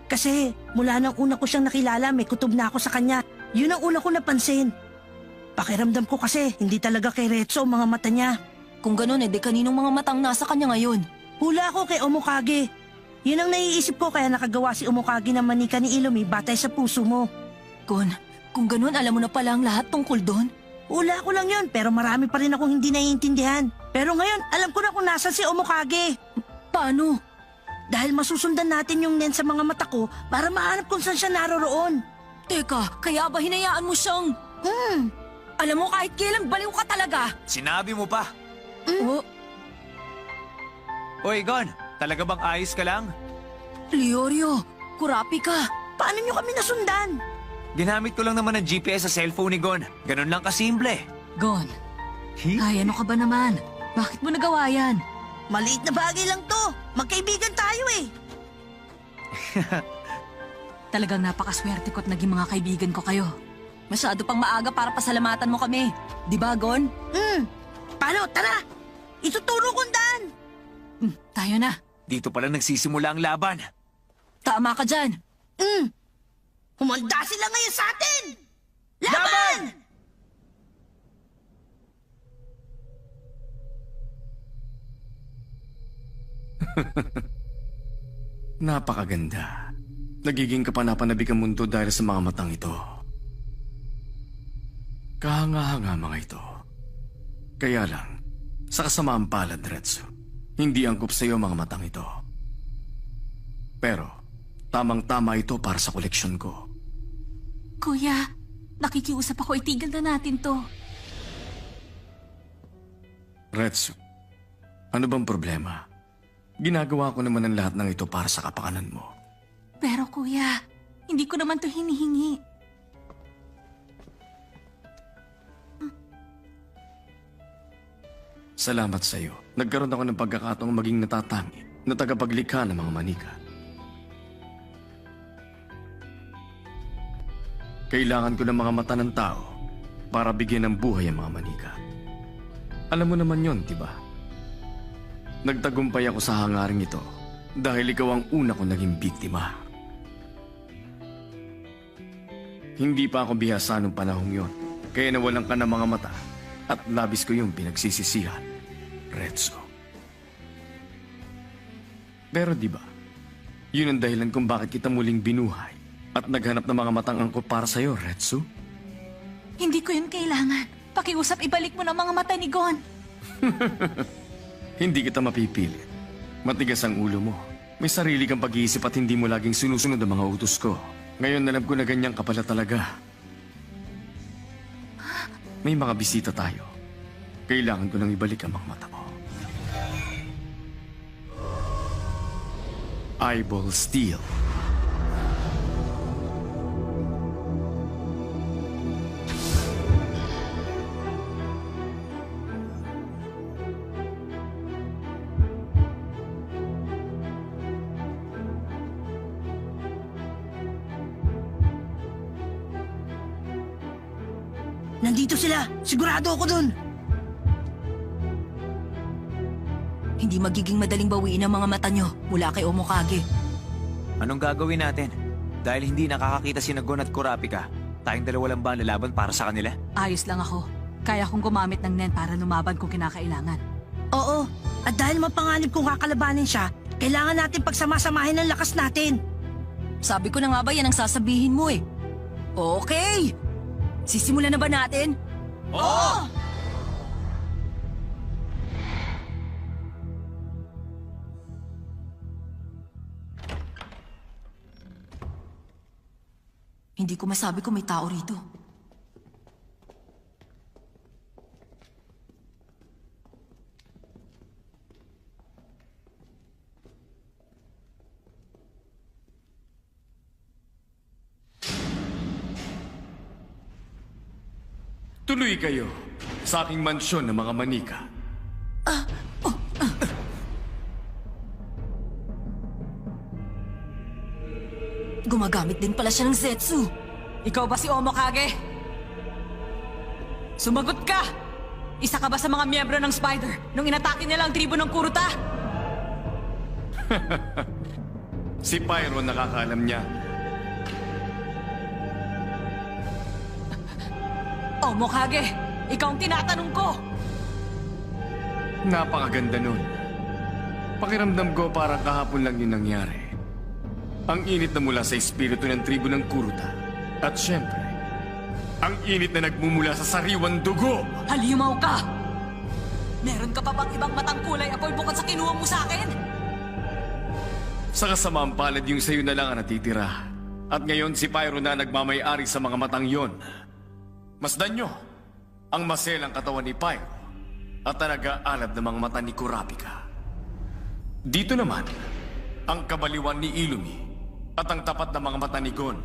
Kasi mula nang una ko siyang nakilala, may kutob na ako sa kanya. Yun ang una ko napansin. Pakiramdam ko kasi hindi talaga kay Retsu ang mga mata niya. kung ganun di kaninong mga matang nasa kanya ngayon? Hula ako kay Omokage. Yun ang naiisip ko kaya nakagawa si Omokage ng manika ni Illumi batay sa puso mo. Gon, kung ganun alam mo na pala ang lahat tungkol doon? Hula ko lang yun pero marami pa rin akong hindi naiintindihan. Pero ngayon alam ko na kung nasan si Omokage. Paano? Dahil masusundan natin yung nen sa mga mata ko para mahanap kung saan siya naroroon. Teka, kaya ba hinayaan mo siyang... Alam mo kahit kailan baliw ka talaga. Sinabi mo pa. Oh, Oy, Gon, talaga bang ayos ka lang? Leorio, kurapi ka. Paano nyo kami nasundan? Ginamit ko lang naman ang GPS sa cellphone ni Gon. Ganun lang kasimple. Gon, ay ano ka ba naman? Bakit mo nagawa yan? Maliit na bagay lang to. Magkaibigan tayo eh. Talagang napakaswerte ko't naging mga kaibigan ko kayo. Masyado pang maaga para pasalamatan mo kami. Di ba, Gon? Paano? Tara! Ituturo kong daan! Tayo na. Dito pala nagsisimula ang laban. Tama ka dyan. Humanda sila ngayon sa atin! Laban! Napakaganda. Nagiging kapanapanabik ang mundo dahil sa mga matang ito. Kahanga-hanga mga ito. Kaya lang, sa kasamaang palad, Retsu, hindi angkop sa iyo mga matang ito. Pero, tamang-tama ito para sa koleksyon ko. Kuya, nakikiusap ako, itigil na natin to. Retsu, ano bang problema? Ginagawa ko naman ang lahat ng ito para sa kapakanan mo. Pero kuya, hindi ko naman to hinihingi. Salamat sa iyo. Nagkaroon ako ng pagkakataong maging natatangi na tagapaglikha ng mga manika. Kailangan ko ng mga mata ng tao para bigyan ng buhay ang mga manika. Alam mo naman yon, di ba? Nagtagumpay ako sa hangaring ito dahil ikaw ang una kong naging biktima. Hindi pa ako bihasa nung panahong yon, kaya nawalan ka ng mga mata at labis ko yung pinagsisisihan, Retsu. Pero di ba, yun ang dahilan kung bakit kita muling binuhay at naghanap ng mga matang angkop para sa'yo, Retsu? Hindi ko yun kailangan. Pakiusap, ibalik mo na mga mata ni Gon. Hindi kita mapipilit. Matigas ang ulo mo. May sarili kang pag-iisip at hindi mo laging sinusunod ang mga utos ko. Ngayon alam ko na ganyan ka pala talaga. May mga bisita tayo. Kailangan ko nang ibalik ang mga mata mo. Eyeball Steel. Nandito sila! Sigurado ako dun! Hindi magiging madaling bawiin ang mga mata nyo mula kay Omokage. Anong gagawin natin? Dahil hindi nakakakita si Nagon at Kurapika, tayong dalawa lang ba ang lalaban para sa kanila? Ayos lang ako. Kaya kong gumamit ng Nen para lumaban kung kinakailangan. Oo, at dahil mapanganib kung kakalabanin siya, kailangan natin pagsamasamahin ang lakas natin. Sabi ko na nga ba yan ang sasabihin mo eh. Okay! Sisimulan na ba natin? Oo! Hindi ko masabi kung may tao rito. Tuloy kayo sa aking mansyon ng mga manika. Gumagamit din pala siya ng Zetsu. Ikaw ba si Omokage? Sumagot ka! Isa ka ba sa mga miyembro ng Spider nung inatake nila ang tribo ng Kuruta? Si Pyro nakakaalam niya. Omokage, ikaw ang tinatanong ko! Napakaganda nun. Pakiramdam ko parang kahapon lang yun nangyari. Ang init na mula sa espiritu ng tribo ng Kuruta. At syempre, ang init na nagmumula sa sariwang dugo. Halimaw ka! Meron ka pa bang ibang matang kulay apoy bukod sa kinuha mo sa akin? Sa kasamaang palad yung sayo na lang ang natitira. At ngayon si Pyro na nagmamay-ari sa mga matang yon. Masdan nyo, ang maselang katawan ni Pyro at ang nag-aalab ng mga mata ni Kurapika. Dito naman, ang kabaliwan ni Illumi at ang tapat na mga mata ni Gon.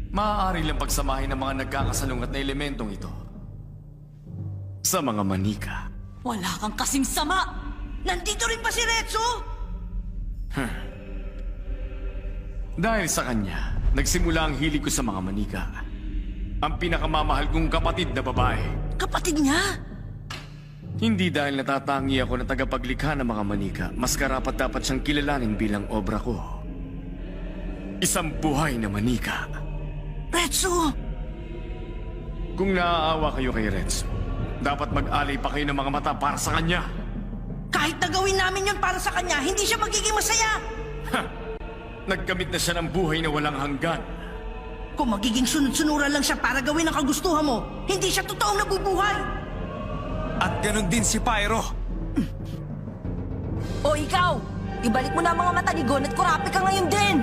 Maaari lang pagsamahin ng mga nagkakasalungat na elementong ito sa mga manika. Wala kang kasing sama! Nandito rin pa si Retsu! Dahil sa kanya, nagsimula ang hilig ko sa mga manika. Ang pinakamamahal kong kapatid na babae. Kapatid niya? Hindi dahil natatangi ako ng tagapaglikha ng mga manika, mas karapat dapat siyang kilalanin bilang obra ko. Isang buhay na manika. Retsu! Kung naaawa kayo kay Retsu, dapat mag-alay pa kayo ng mga mata para sa kanya. Kahit na gawin namin yun para sa kanya, hindi siya magiging masaya! Nagkamit na siya ng buhay na walang hanggan. Kung magiging sunod-sunuran lang siya para gawin ang kagustuhan mo, hindi siya totoong nabubuhay! At ganun din si Pyro. O ikaw! Ibalik mo na ang mga mata ni Gon at Kurapika ngayon din!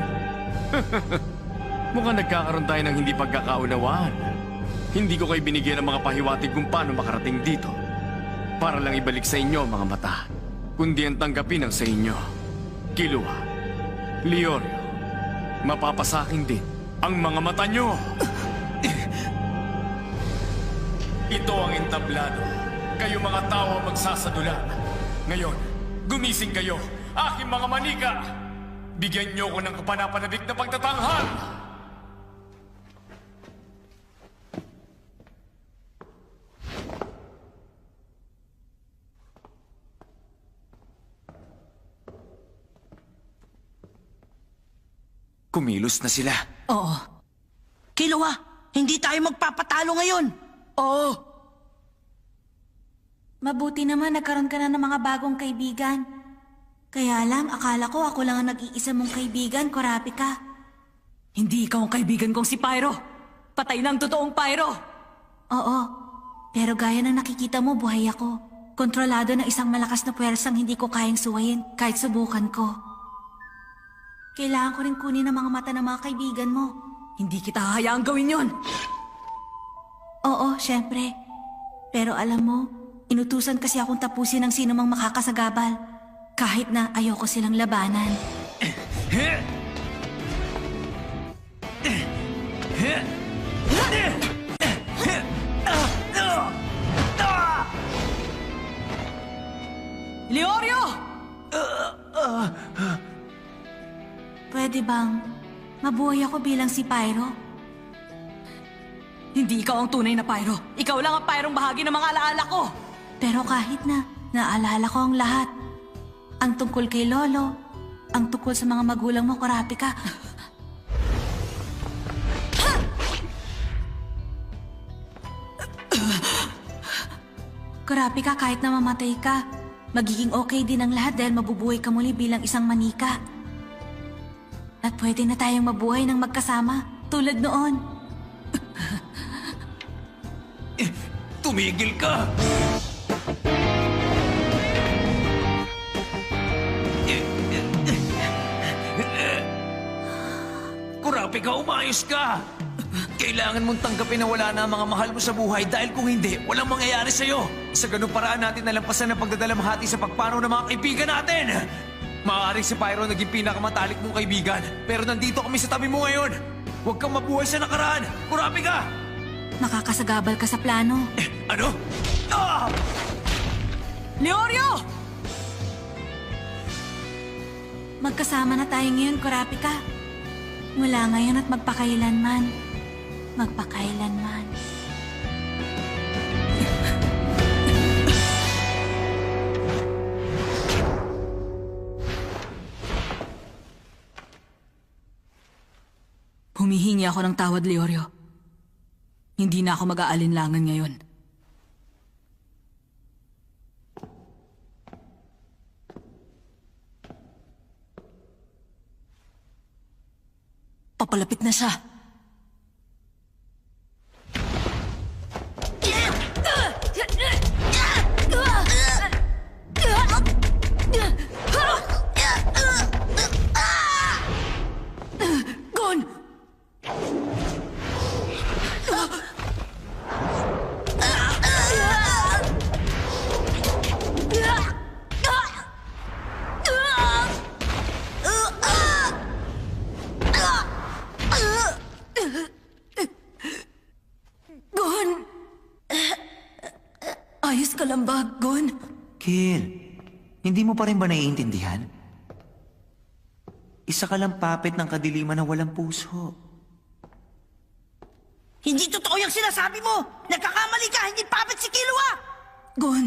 Mukhang nagkakaroon tayo ng hindi pagkakaunawaan. Hindi ko kayo binigyan ng mga pahiwatig kung paano makarating dito. Para lang ibalik sa inyo ang mga mata. Kundi ang tanggapin ang sa inyo. Killua, Leorio, mapapasakin din ang mga mata nyo. Ito ang entablado. Kayo mga tao ang magsasadula. Ngayon, gumising kayo, aking mga manika. Bigyan niyo ko ng kapanapanabik na pagtatanghal. Kumilos na sila. Oo. Killua, hindi tayo magpapatalo ngayon! Oo! Mabuti naman nagkaroon ka na ng mga bagong kaibigan. Kaya lang, akala ko ako lang ang nag-iisa mong kaibigan, Kurapika. Hindi ikaw ang kaibigan kong si Pyro! Patay na ang totoong Pyro! Oo, pero gaya ng nakikita mo, buhay ako. Kontrolado ng isang malakas na puwersang hindi ko kayang suwayin kahit subukan ko. Kailangan ko rin kunin ang mga mata ng mga kaibigan mo. Hindi kita hahayaang gawin yon! Oo, syempre. Pero alam mo, inutusan kasi akong tapusin ng sino mang makakasagabal. Kahit na ayoko silang labanan. Leorio! Pwede bang mabuhay ako bilang si Pyro? Hindi ikaw ang tunay na Pyro. Ikaw lang ang Pyrong bahagi ng mga alaala ko. Pero kahit na, naalala ko ang lahat. Ang tungkol kay Lolo, ang tungkol sa mga magulang mo, Kurapika. Kurapika, kahit na mamatay ka, magiging okay din ang lahat dahil mabubuhay ka muli bilang isang manika. At pwede na tayong mabuhay ng magkasama, tulad noon. Tumigil ka! Kurapika, umayos ka! Kailangan mong tanggapin na wala na ang mga mahal mo sa buhay dahil kung hindi, walang mangyayari sa'yo. Sa ganung paraan natin nalampasan ang pagdadalamhati sa pagpanaw ng mga kaibigan natin. Maaaring si Pyro naging pinakamatalik mong kaibigan, pero nandito kami sa tabi mo ngayon. Huwag kang mabuhay sa nakaraan. Kurapika! Makakasagabal ka sa plano. Ano? Ah! Leorio! Magkasama na tayo ngayon, Kurapika. Mula ngayon at magpakailanman. Magpakailanman. Humihingi ako ng tawad, Leorio. Hindi na ako mag-aalinlangan ngayon. Papalapit na siya. Gon! Gon! Ayos ka lang ba, Gon? Kill, hindi mo pa rin ba naiintindihan? Isa ka lang puppet ng kadiliman na walang puso. Hindi totoo yung sinasabi mo! Nagkakamali ka! Hindi puppet si Killua! Gon!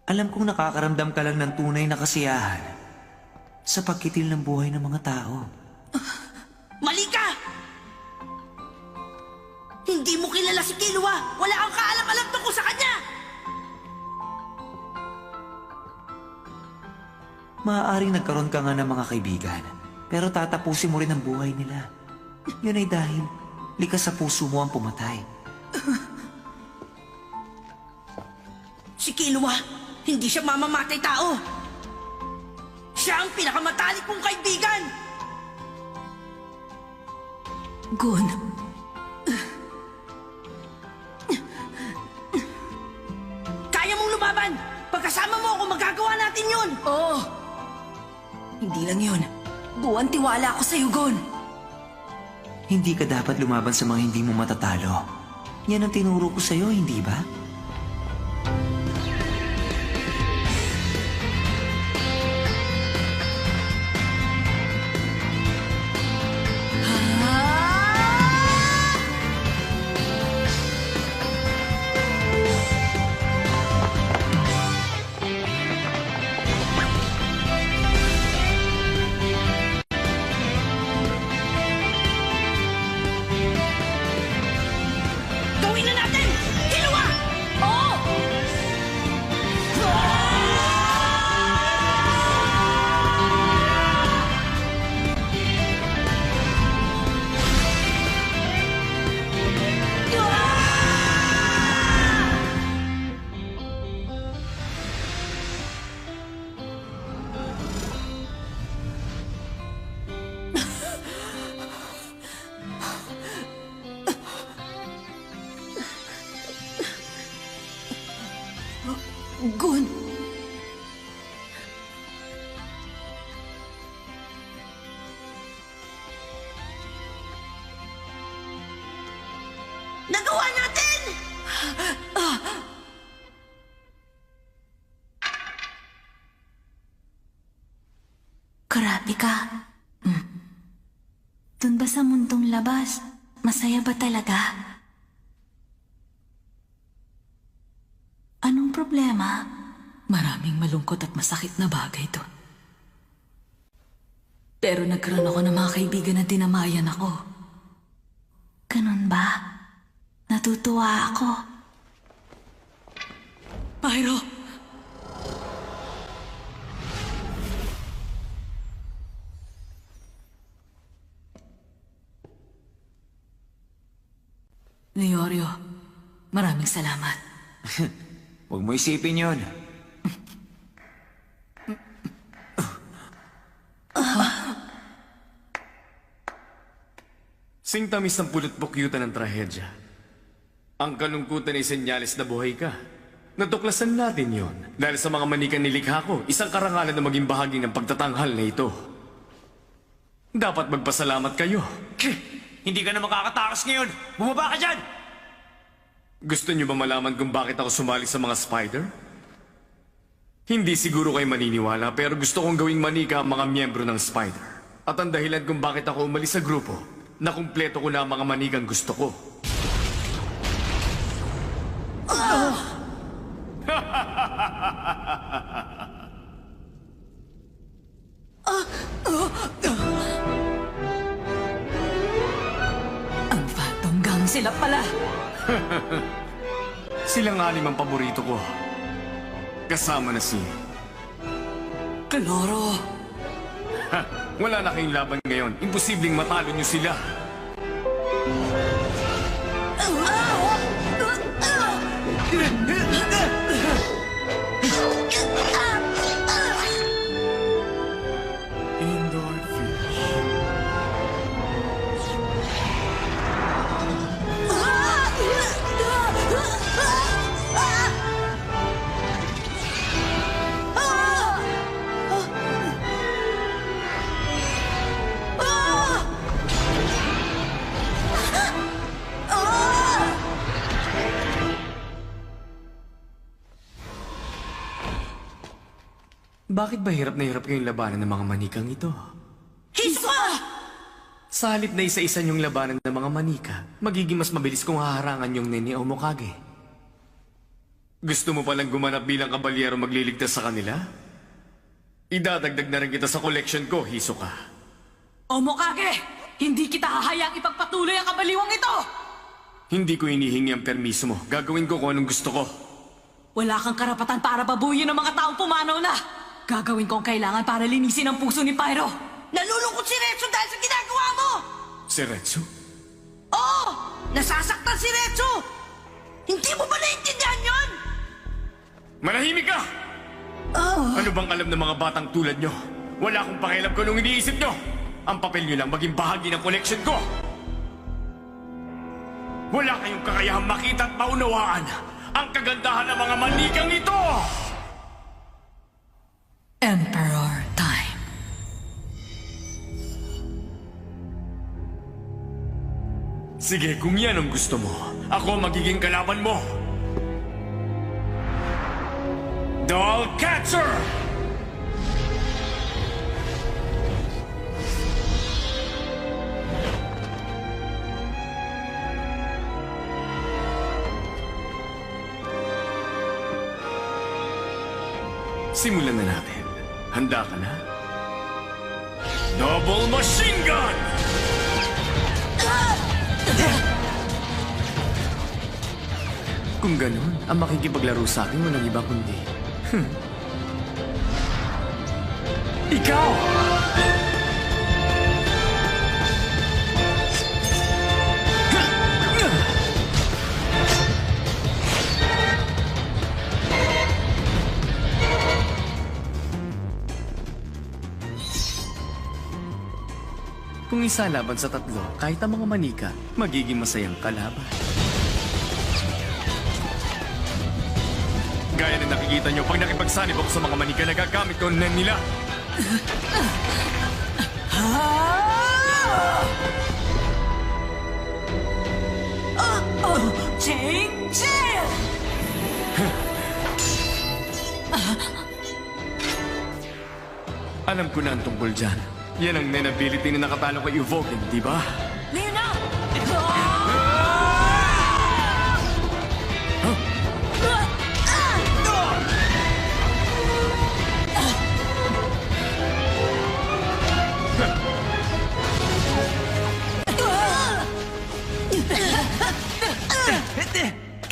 Alam kong nakakaramdam ka lang ng tunay na kasiyahan sa pagkitil ng buhay ng mga tao. Mali ka! Hindi mo kilala si Killua! Wala kang kaalam-alam tungkol sa kanya! Maaaring nagkaroon ka nga ng mga kaibigan, pero tatapusin mo rin ang buhay nila. Yun ay dahil likas sa puso mo ang pumatay. Si Killua, hindi siya mamamatay tao! Siya ang pinakamatalik kong kaibigan! Gon! Kaya mong lumaban! Pagkasama mo ako, magagawa natin yun! Oo! Hindi lang yun. Buwan tiwala ako sa'yo, Gon! Hindi ka dapat lumaban sa mga hindi mo matatalo. Yan ang tinuro ko sa'yo, hindi ba? Gawin na natin! Killua! Gun! Nagawa natin! Kurapika. Dun ba sa mundong labas? Masaya ba talaga? Anong problema? Maraming malungkot at masakit na bagay doon. Pero nagkaroon ako ng mga kaibigan na dinamayan ako. Ganun ba? Natutuwa ako. Pyro! Leorio, maraming salamat. Huwag mo isipin yun. Sing tamis ng pulot-pukyutan ng trahedya. Ang kalungkutan ay senyales na buhay ka. Natuklasan natin yon dahil sa mga manikan nilikha ko, isang karangalan na maging bahagi ng pagtatanghal na ito. Dapat magpasalamat kayo. Hindi ka na makakatakas ngayon! Bumaba ka dyan! Gusto niyo ba malaman kung bakit ako sumali sa mga spider? Hindi siguro kayo maniniwala pero gusto kong gawing manika ang mga miyembro ng spider. At ang dahilan kung bakit ako umalis sa grupo, na kumpleto ko na ang mga manikang gusto ko. Ang Phantom Gang sila pala! Silang anim ang paborito ko. Kasama na si... Kloro! Wala na kayong laban ngayon. Imposibleng matalo niyo sila. Indoor fish. Bakit ba hirap na hirap kayong labanan ng mga manikang ito? Hisoka! Sa halip na isa-isa niyong labanan ng mga manika, magiging mas mabilis kung haharangan yung Nene Omokage. Gusto mo palang gumanap bilang kabalyero magliligtas sa kanila? Idadagdag na rin kita sa collection ko, Hisoka. Omokage! Hindi kita hahayang ipagpatuloy ang kabaliwang ito! Hindi ko inihingi ang permiso mo. Gagawin ko kung anong gusto ko. Wala kang karapatan para babuyin ng mga taong pumanaw na! Gagawin ko ang kailangan para linisin ang puso ni Pyro! Nalulungkot si Retsu dahil sa ginagawa mo! Si Retsu? Oo! Nasasaktan si Retsu! Hindi mo ba naiintindihan yun? Manahimik ka! Ano bang alam ng mga batang tulad nyo? Wala akong pakialam kung anong iniisip nyo! Ang papel nyo lang maging bahagi ng collection ko! Wala kayong kakayahang makita at maunawaan ang kagandahan ng mga manikang ito! Emperor time. Sige, kung yan ang gusto mo, ako magiging kalaban mo! Doll Catcher! Simulan na natin. Handa ka na? Double Machine Gun! Kung ganun, ang makikipaglaro sa akin walang iba kundi... Ikaw! Kung isa laban sa tatlo, kahit ang mga manika, magiging masayang kalaban. Gaya na nakikita nyo, pag nakipagsanib ako sa mga manika, nagagamit ko na nila. Ching-ching! Alam ko na ang tungkol dyan. Yan ang Nen ability na nakatalo kay Uvogin, di ba? Ngayon na!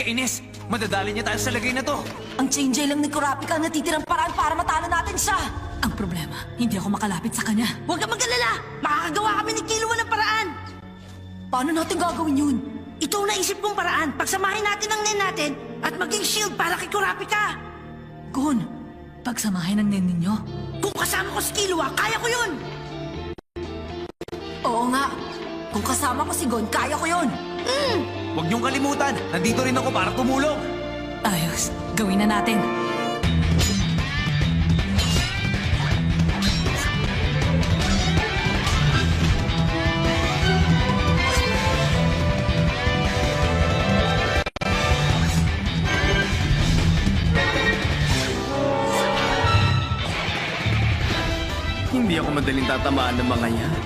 Kainis! Madadali niya tayo sa lagay na to. Ang Change lang ni Kurapika ang natitirang paraan para matalo natin siya! Ang problema, hindi ako makalapit sa kanya. Huwag kang mag-alala! Makakagawa kami ni Killua ng paraan! Paano natin gagawin yun? Ito ang naisip kong paraan. Pagsamahin natin ang Nen natin at maging shield para kay Kurapika. Gon, pagsamahin ng Nen ninyo. Kung kasama ko si Killua, kaya ko yun! Oo nga. Kung kasama ko si Gon, kaya ko yun! Huwag niyong kalimutan, nandito rin ako para tumulong. Ayos, gawin na natin. Hindi ako madaling tatamaan ng mga yan.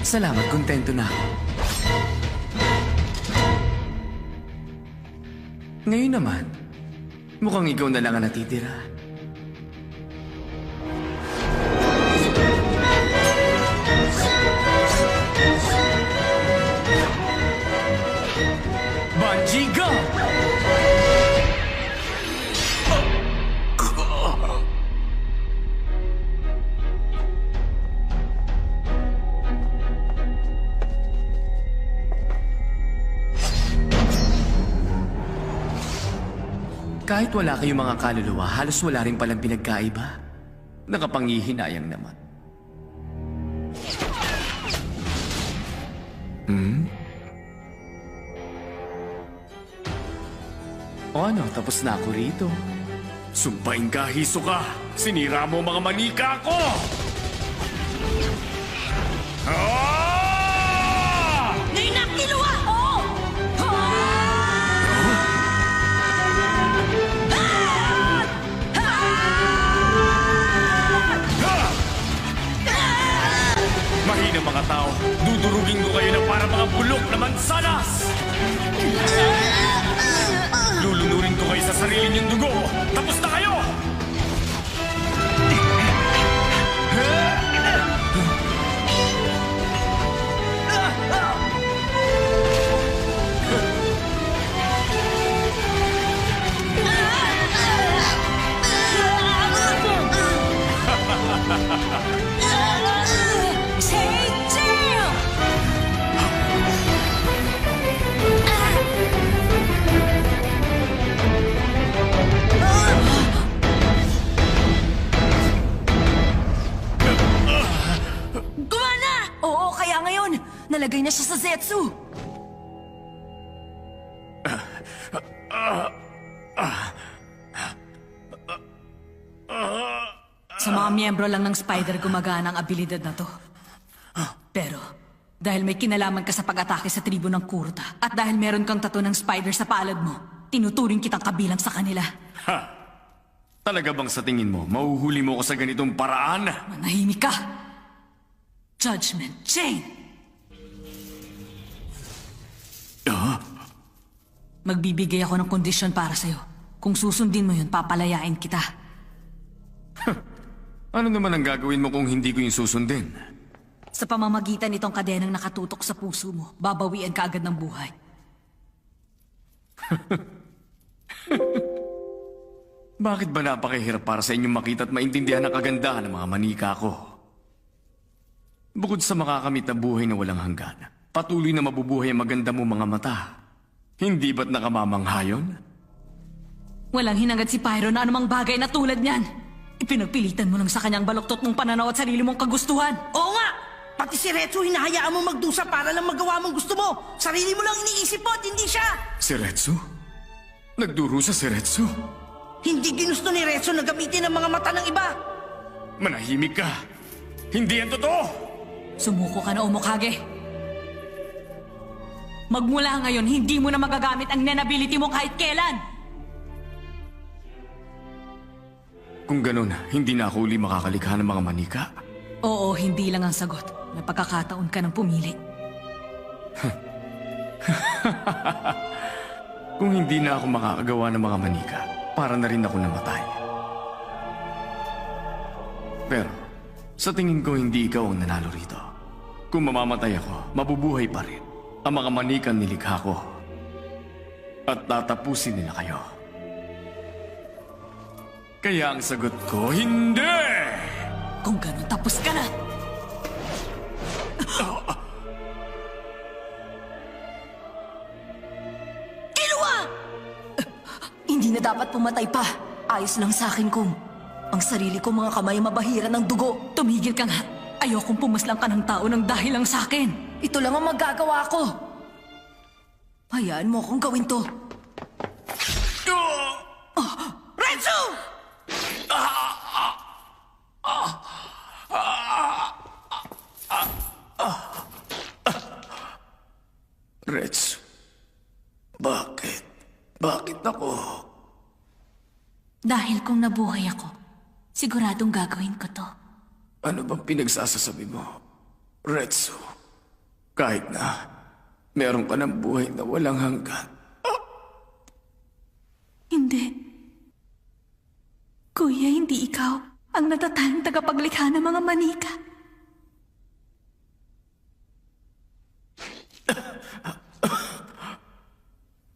Salamat, kontento na ako. Ngayon naman, mukhang ikaw na lang ang natitira. Bungee Gump! Kahit wala kayong mga kaluluwa, halos wala rin palang pinagkaiba. Nakapangihinayang naman. O ano, tapos na ako rito. Sumpain ka, Hisoka! Sinira mo mga manika ko! Ngayon na, Killua! Mahina mga tao, dudurugin ko kayo na para mga bulok na mansanas! Lulunurin ko kayo sa sarili niyong dugo! Tapos na kayo! Gumana! Oo, kaya ngayon, nalagay na siya sa Zetsu! Sa mga miyembro lang ng Spider gumagana ang abilidad na to. Pero, dahil may kinalaman ka sa pag-atake sa tribo ng Kurta at dahil meron kang tattoo ng Spider sa palad mo, tinuturing kitang kabilang sa kanila. Ha! Talaga bang sa tingin mo, mauhuli mo ko sa ganitong paraan? Manahimik ka! Judgment Chain! Magbibigay ako ng kondisyon para sa'yo. Kung susundin mo yun, papalayain kita. Ano naman ang gagawin mo kung hindi ko yung susundin? Sa pamamagitan nitong kadenang nakatutok sa puso mo, babawian ka agad ng buhay. Bakit ba napakahirap para sa inyong makita at maintindihan ang kagandahan ng mga manika ko? Bukod sa makakamit na buhay na walang hanggan, patuloy na mabubuhay ang maganda mo mga mata. Hindi ba't nakamamangha yun? Walang hinangad si Pyro na anumang bagay na tulad niyan. Ipinagpilitan mo lang sa kanyang baloktot mong pananaw at sarili mong kagustuhan. Oo nga! Pati si Retsu hinahayaan mo magdusa para lang magawa mong gusto mo. Sarili mo lang iniisip mo at hindi siya. Si Retsu? Nagdurusa si Retsu? Hindi ginusto ni Retsu na gamitin ang mga mata ng iba. Manahimik ka. Hindi yan totoo. Sumuko ka na, Omokage. Magmula ngayon, hindi mo na magagamit ang nen ability mo kahit kailan. Kung ganun, hindi na ako uli makakalikha ng mga manika. Oo, hindi lang ang sagot. May pagkakataon ka ng pumili. Kung hindi na ako makakagawa ng mga manika, para na rin ako namatay. Pero, sa tingin ko hindi ikaw ang nanalo rito. Kung mamamatay ako, mabubuhay pa rin ang mga manikang nilikha ko. At tatapusin nila kayo. Kaya ang sagot ko, hindi! Kung gano'n, tapos ka na! Killua! Hindi na dapat pumatay pa. Ayos lang sa akin kung ang sarili ko mga kamay mabahira ng dugo. Tumigil ka nga. Ayokong pumaslang ka ng tao ng dahil lang sa akin. Ito lang ang magagawa ko. Hayaan mo akong gawin to. Retsu! Reds, bakit? Bakit ako? Dahil kung nabuhay ako, siguradong gagawin ko to. Ano bang pinagsasasabi mo, Retsu? Kahit na meron ka ng buhay na walang hanggan. Hindi. Kuya, hindi ikaw ang natatanging tagapaglikha ng mga manika.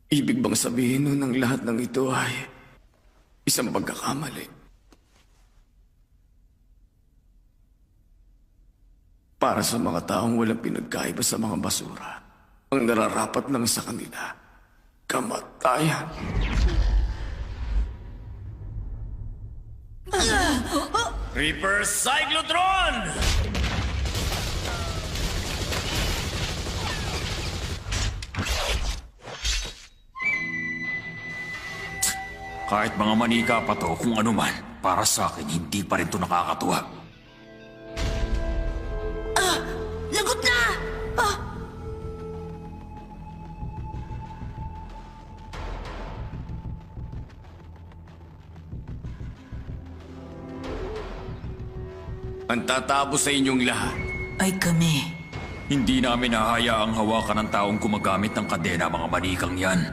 Ibig bang sabihin nun ng lahat ng ito ay isang pagkakamali? Para sa mga taong walang pinagkaiba sa mga basura, ang nararapat lang sa kanila, kamatayan. Reaper Cyclotron! Kahit mga manika pa to, kung ano man, para sa akin, hindi pa rin to nakakatuwa. Lagot na! Ang tatapos sa inyong lahat. Ay kami. Hindi namin hahayaang hawakan ng taong gumagamit ng kadena, mga manikang yan.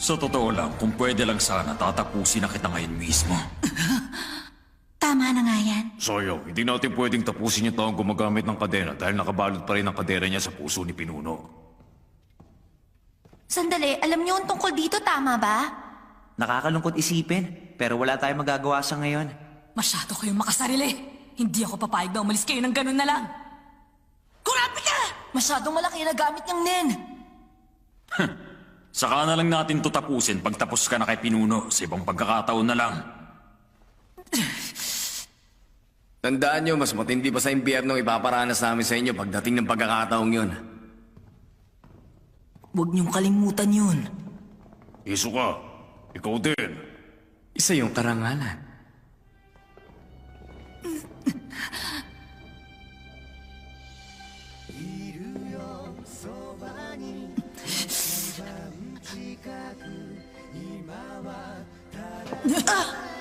Sa totoo lang, kung pwede lang sana, tatapusin na kita ngayon mismo. Tama na nga yan. Soyo, hindi natin pwedeng tapusin yung taong gumagamit ng kadena dahil nakabalot pa rin ang kadena niya sa puso ni Pinuno. Sandali, alam niyo ang tungkol dito, tama ba? Nakakalungkot isipin, pero wala tayong magagawa sa ngayon. Masyado kayong makasarili. Hindi ako papayag na umalis kayo ng ganun na lang. Kurapika! Masyadong malaki na gamit niyang nen. Saka na lang natin to tapusin pag tapos ka na kay Pinuno. Sa ibang pagkakataon na lang. Tandaan nyo, mas matindi pa sa impyerno ipaparanas namin sa inyo pagdating ng pagkakataong yun. Huwag niyong kalimutan yun. Isuka, ikaw din. Isa yung karangalan.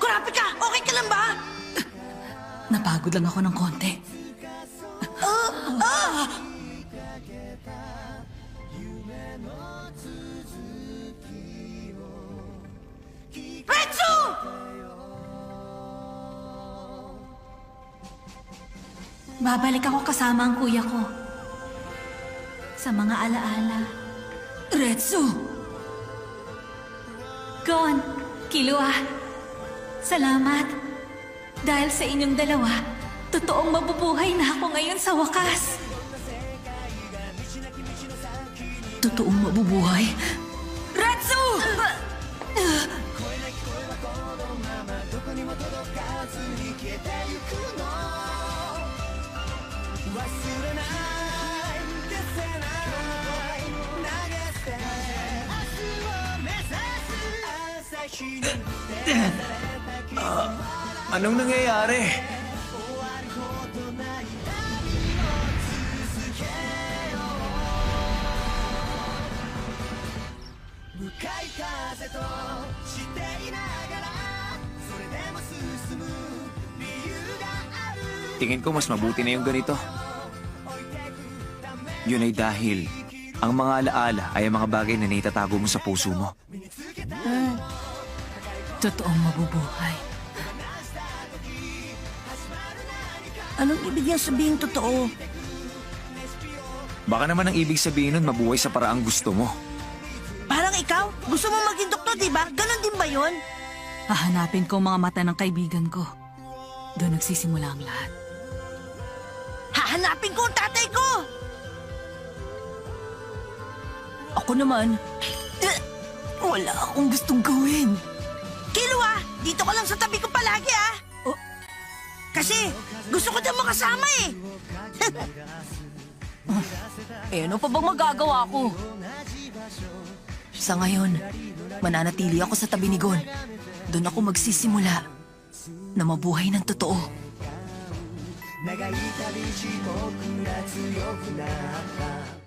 Kurapika! Okay ka lang ba? Napagod lang ako ng konti. Retsu! Babalik ako kasama ang kuya ko. Sa mga alaala. Retsu! Gon, Killua, salamat. Dahil sa inyong dalawa, totoong mabubuhay na ako ngayon sa wakas. Totoong mabubuhay? Retsu! Anong nangyayari? Tingin ko mas mabuti na yung ganito. Yun ay dahil ang mga alaala ay ang mga bagay na naitatago mo sa puso mo. Totoong mabubuhay. Anong ibig niyang sabihin totoo? Baka naman ang ibig sabihin nun mabuhay sa paraang gusto mo. Parang ikaw, gusto mo maging doktor, di ba? Ganon din ba yun? Hahanapin ko ang mga mata ng kaibigan ko. Doon nagsisimula ang lahat. Hahanapin ko ang tatay ko! Ako naman, wala akong gustong gawin. Killua, dito ka lang sa tabi ko palagi, ah! Oh. Kasi gusto ko din makasama eh. Ano pa bang magagawa ko? Sa ngayon, mananatili ako sa tabi ni Gon. Doon ako magsisimula na mabuhay ng totoo. 長い旅路僕ら強くなった